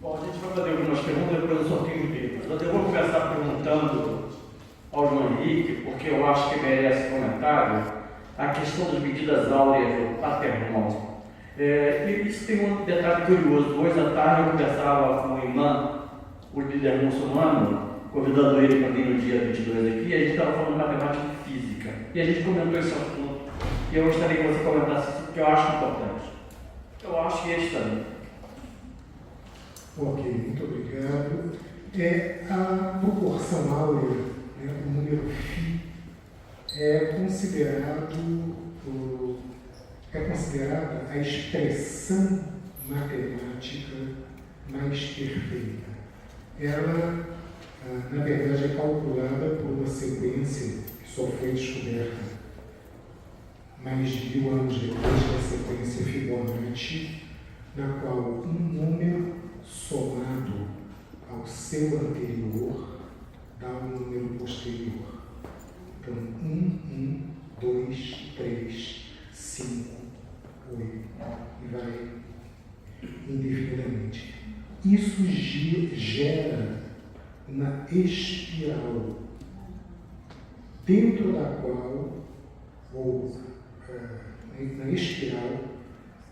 Bom, a gente vai fazer algumas perguntas, depois eu sorteio o livro. Eu vou começar perguntando ao João Henrique, porque eu acho que merece comentário, a questão das medidas áureas do paternal. E isso tem um detalhe curioso. Hoje à tarde eu conversava com o imã, o líder muçulmano, convidando ele para vir no dia 22 aqui, e a gente estava falando de matemática e física. E a gente comentou esse assunto. E eu gostaria que você comentasse isso, porque eu acho importante. Eu acho que eles também. Ok, muito obrigado. A proporção áurea, o número é considerada a expressão matemática mais perfeita. Ela, na verdade, é calculada por uma sequência que só foi descoberta mais de 1000 anos depois da sequência Fibonacci, na qual um número somado ao seu anterior dá um número posterior. Então, 1, 2, 3, 5, 8, e vai indefinidamente. Isso gera uma espiral, dentro da qual, ou na espiral,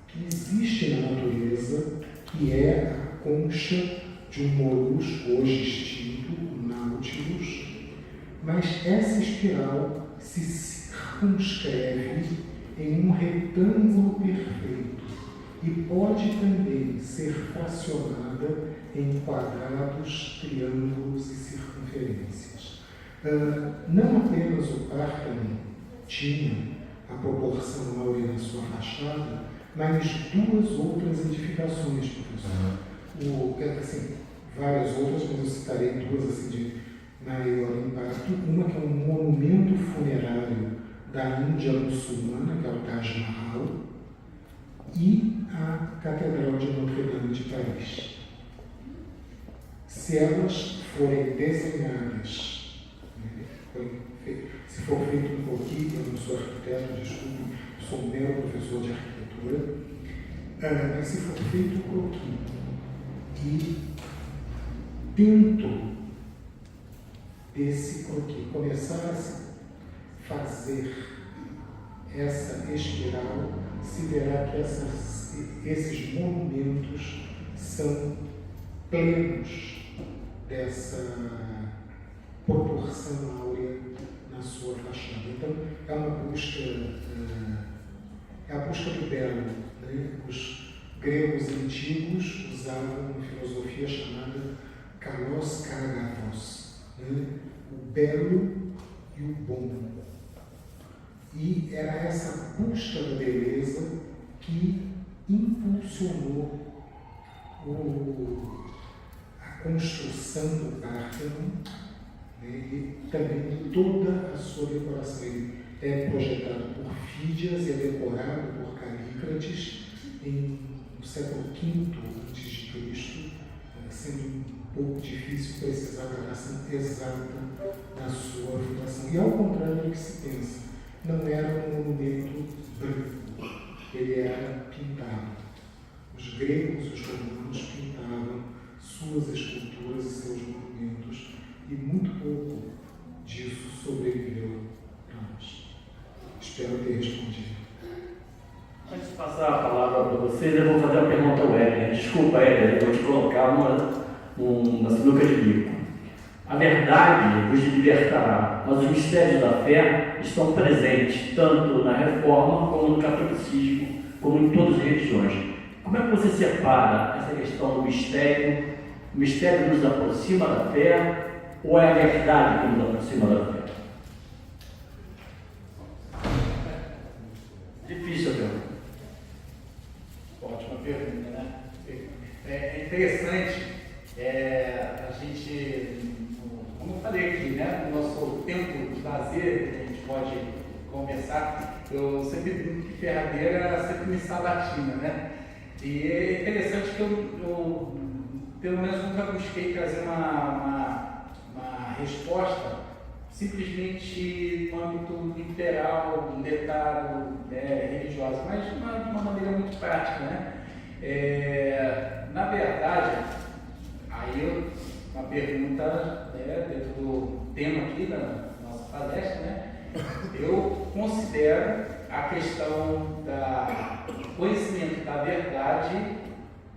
que existe na natureza, que é a concha de um molusco hoje extinto, o Nautilus, mas essa espiral se circunscreve em um retângulo perfeito e pode também ser fracionada em quadrados, triângulos e circunferências. Não apenas o Pártano tinha a proporção áurea na sua fachada, mas 2 outras edificações, professor. Assim, várias outras, mas eu citarei 2 assim, de maior impacto. Uma que é um monumento funerário da Índia muçulmana, que é o Taj Mahal, e a Catedral de Notre-Dame de Paris. Se elas forem desenhadas, se for feito um croquis, eu não sou arquiteto, desculpe, sou um mero professor de arquitetura, mas se for feito um croquis e dentro desse croquis começar a se fazer essa espiral, se verá que esses monumentos são plenos dessa proporção áurea na sua fachada. Então, é uma busca, é a busca do belo. Né? Os gregos antigos usavam uma filosofia chamada kalos karagathos, né? O belo e o bom. E era essa busca da beleza que impulsionou a construção do Pártano, né, e também toda a sua decoração. Ele é projetado por Fídias e é decorado por Calícrates no século V a.C., sendo um pouco difícil precisar da datação exata da sua fundação. E ao contrário do que se pensa, não era um monumento branco, ele era pintado. Os gregos e os romanos pintavam suas esculturas e seus monumentos, e muito pouco disso sobreviveu a nós. Espero ter respondido. Antes de passar a palavra para vocês, eu vou fazer uma pergunta ao Éder. Desculpa, Éder, eu vou te colocar uma sinuca de bico. A verdade vos libertará, mas os mistérios da fé estão presentes tanto na Reforma como no catolicismo, como em todas as religiões. Como é que você separa essa questão do mistério? O mistério nos aproxima da fé ou é a verdade que nos aproxima da fé? Difícil a pergunta. Ótima pergunta, né? É interessante a gente, como eu falei aqui, né? No nosso tempo de lazer, que a gente pode conversar, eu sempre digo que Ferradeira sempre me sabatina, né? E é interessante que eu pelo menos nunca busquei trazer uma resposta simplesmente no âmbito literal, letrado, religiosa, mas de uma maneira muito prática, né? Na verdade, aí uma pergunta dentro do tema aqui da nossa palestra, né? Eu considero a questão do conhecimento da verdade,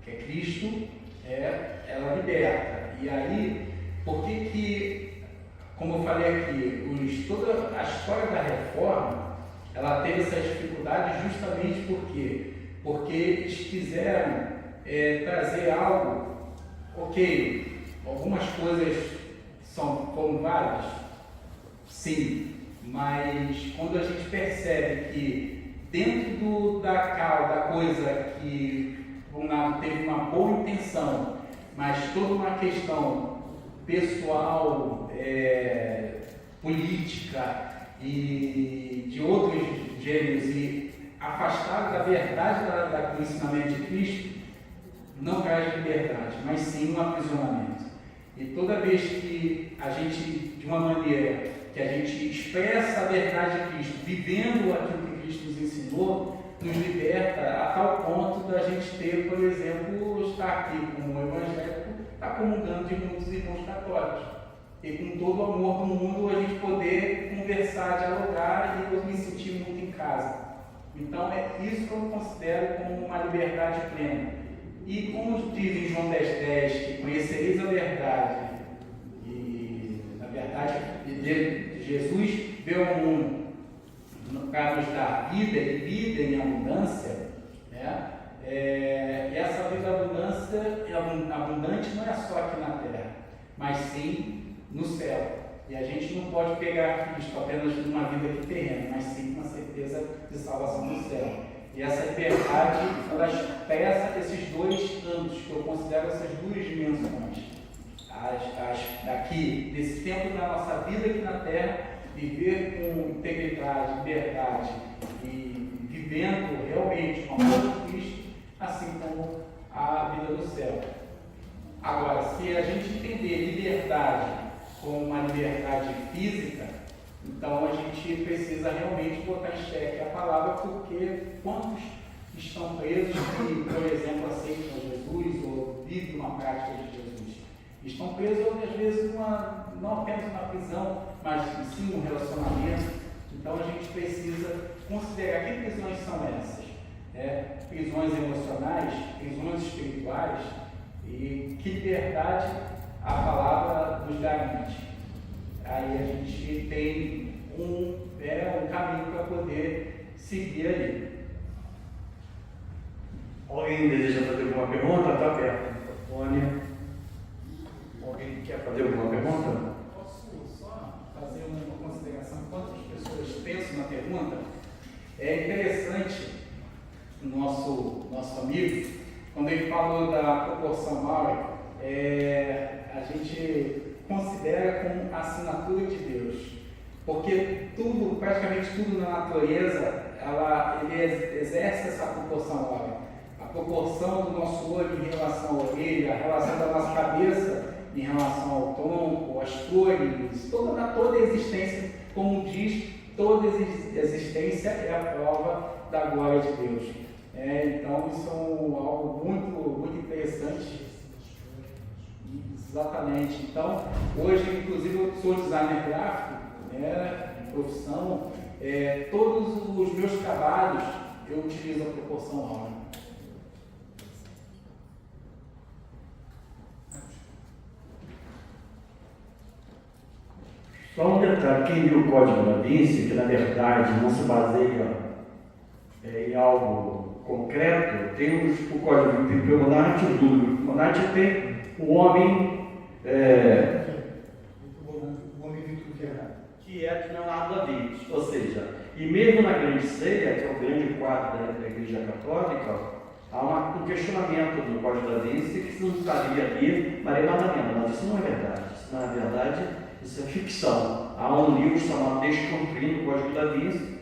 que é Cristo, ela liberta. E aí, por que, como eu falei aqui, toda a história da Reforma, ela teve essa dificuldade justamente porque eles quiseram trazer algo, ok, algumas coisas foram válidas, sim, mas quando a gente percebe que dentro da coisa que, por um lado, teve uma boa intenção, mas toda uma questão pessoal, política e de outros gêneros e afastado da verdade do ensinamento de Cristo, não traz liberdade, mas sim um aprisionamento. E toda vez que a gente, de uma maneira que a gente expressa a verdade de Cristo, vivendo aquilo que Cristo nos ensinou, nos liberta a tal ponto da gente ter, por exemplo, estar aqui como evangélico, estar comungando de muitos irmãos católicos. E com todo o amor do mundo a gente poder conversar, dialogar e eu me sentir muito em casa. Então é isso que eu considero como uma liberdade plena. E como diz em João 10,10, que conhecereis a verdade, e na verdade Jesus veio ao mundo para nos dar vida e vida em abundância, né? E essa vida abundante não é só aqui na terra, mas sim no céu. E a gente não pode pegar Cristo apenas numa vida aqui terrena, mas sim com a certeza de salvação no céu. E essa liberdade, ela expressa esses dois âmbitos, que eu considero essas duas dimensões. Aqui, nesse tempo da nossa vida aqui na terra, viver com integridade, liberdade e vivendo realmente com o amor de Cristo, assim como a vida no céu. Agora, se a gente entender liberdade como uma liberdade física, então a gente precisa realmente botar em xeque a palavra, porque quantos estão presos que, por exemplo, aceitam Jesus ou vivem uma prática de Jesus? Estão presos, às vezes, não apenas uma prisão, mas sim um relacionamento. Então a gente precisa considerar que prisões são essas. Prisões emocionais, prisões espirituais, e que liberdade a palavra nos garante. Aí a gente tem um caminho para poder seguir ali. Alguém deseja fazer alguma pergunta? Está perto. Microfone. Alguém quer fazer alguma pergunta? Posso só fazer uma consideração enquanto as pessoas pensam na pergunta? É interessante o nosso amigo, quando ele falou da proporção áurea, a gente considera como a assinatura de Deus, porque tudo, praticamente tudo na natureza, ele exerce essa proporção áurea. A proporção do nosso olho em relação à orelha, a relação da nossa cabeça em relação ao tronco, as cores, toda a existência, como diz, toda existência é a prova da glória de Deus. Então isso é algo muito, muito interessante. Exatamente. Então, hoje, inclusive, eu sou designer gráfico, em profissão. Todos os meus trabalhos eu utilizo a proporção áurea. Só um detalhe, quem viu o Código da Vinci, que na verdade não se baseia em algo concreto, tem o Código de Fibonacci, o Fibonacci tem o homem que é de Leonardo da Vinci, ou seja, e mesmo na Grande Ceia, que é o grande quadro da Igreja Católica, há um questionamento do Código da Vinci que se não estaria ali Maria Madalena, mas isso não é verdade, isso não é verdade, isso é ficção. Há um livro chamado Desconstruindo o Código da Vinci,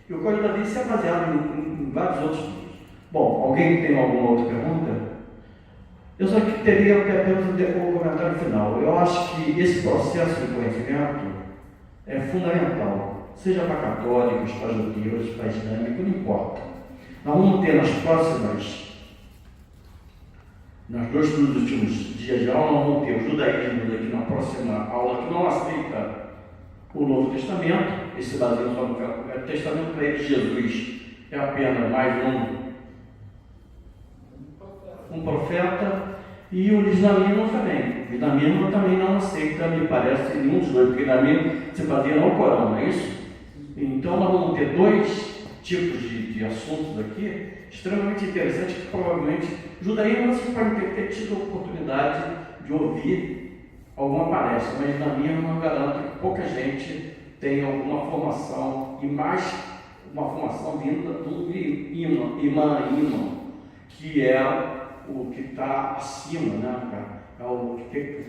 e o Código da Vinci é baseado em vários outros livros. Bom, alguém tem alguma outra pergunta? Eu só teria apenas um comentário final. Eu acho que esse processo de conhecimento é fundamental, seja para católicos, para judeus, para islâmicos, não importa. Nós vamos ter nos dois últimos dias de aula, nós vamos ter o judaísmo aqui na próxima aula, que não aceita o Novo Testamento, esse baseia só no Velho Testamento. Para eles Jesus é apenas mais um profeta, e o islamismo também. O islamismo também não aceita, me parece, nenhum dos dois, porque o islamismo se baseia no Corão, não é isso? Então nós vamos ter dois tipos de assuntos aqui extremamente interessantes, que provavelmente o judaísmo vocês podem ter tido a oportunidade de ouvir alguma palestra, mas na minha eu não garanto que pouca gente tem alguma formação, e mais uma formação vinda do imã, que é o que está acima, né, cara? É o que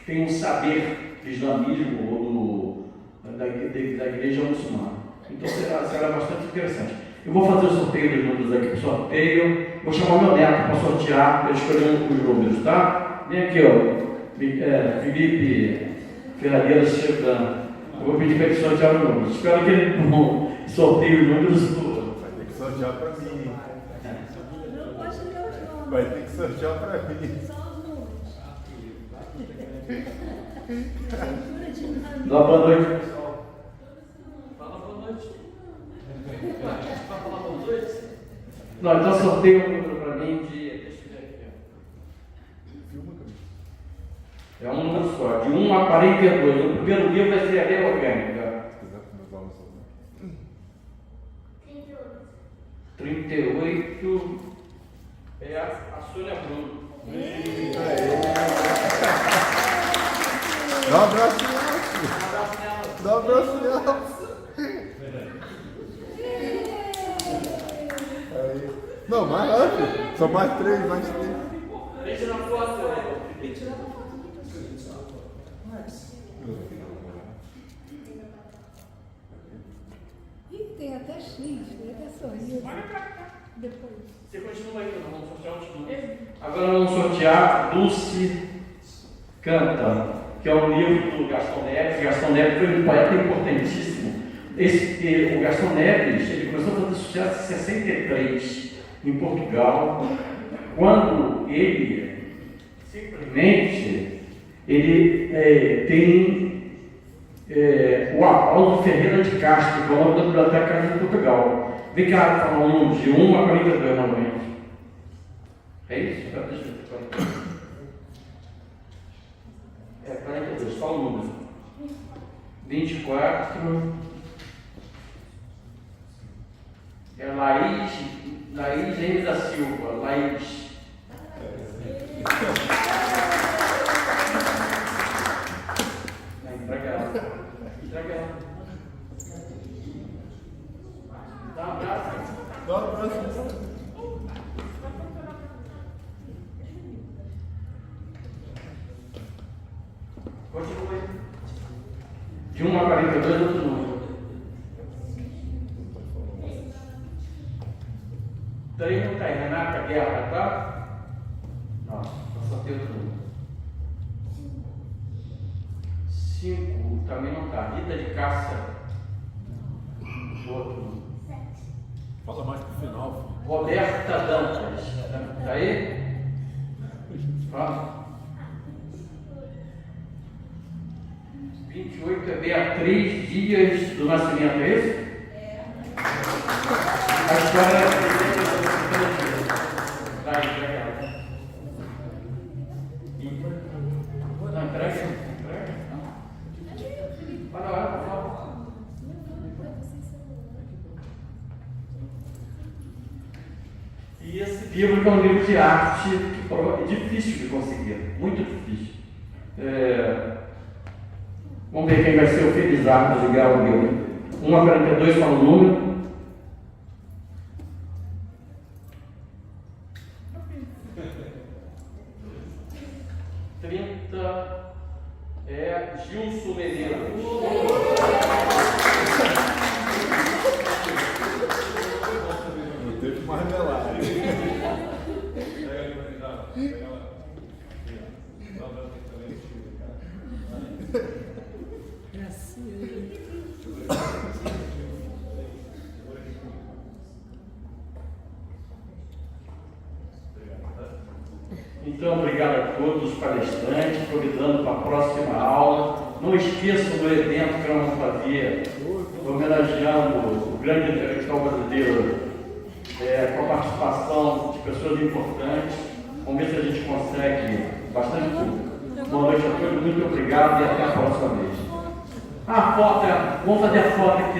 tem um saber do islamismo ou da igreja muçulmana. Então será bastante interessante. Eu vou fazer o sorteio dos números aqui, o sorteio. Vou chamar meu neto para sortear, para escolher os números, tá? Vem aqui, ó. Felipe Ferreira chegando. Eu vou pedir para ele sortear os números. Espero que ele não sorteie os números. Vai ter que sortear para mim. Não pode ler os nomes. Vai ter que sortear para mim. Só os números. Leitura dinâmica. Dá boa noite, pessoal. Fala boa noite. Vai falar boa noite? Não, então sorteia um número para mim de. Deixa eu ver aqui. É um número só, de 1 a 42. O primeiro livro vai ser a lei orgânica. 38 é a Sônia Bruno. Dá um abraço, Nelson. Dá um abraço, Nelson. Aí. Não, mais rápido. São mais 3, mais 3. Deixa na foto. Ih, tem até X, tem até sorriso. Depois. Você continua aí, nós vamos sortear outros números. Agora vamos sortear Dulce Canta, que é um livro do Gastão Neves. Gastão Neves foi um poeta importantíssimo. O Gastão Neves, ele começou a fazer sucesso em 63, em Portugal, quando ele simplesmente tem o Apolo Ferreira de Castro, que é o nome da Biblioteca de Portugal. Vem cá falar um número de 1 a 42 normalmente. É isso? Deixa eu ver. 42, qual o número? 24. É Laís Reis da Silva. Laís. Entrega ela. Entrega ela. Dá um abraço. Dá um abraço. Continua aí. De 1 a 42, outro número. 3 não está aí. Renata Guerra, tá? Não, só tem outro número. 5 também não está. Rita de Cássia. Outro número. Fala mais pro final. Roberta Dantas. Está aí? Ó. 28 é Beatriz Dias do Nascimento, é isso? É. A história é vai, entrega ela. Não, entrega. Vai na hora, por favor. E esse livro que é um livro de arte que é difícil de conseguir, muito difícil. Vamos ver quem vai ser o Felizardo de Gabriel. 1 a 42 fala o número. 30 é Gilson Medeiros. Não teve mais melado. Então, obrigado a todos os palestrantes, convidando para a próxima aula. Não esqueçam do evento que nós vamos fazer, homenageando o grande intelectual brasileiro, com a participação de pessoas importantes. Vamos ver se a gente consegue bastante público. Boa noite a todos, muito obrigado e até a próxima vez. A foto, vamos fazer a foto aqui.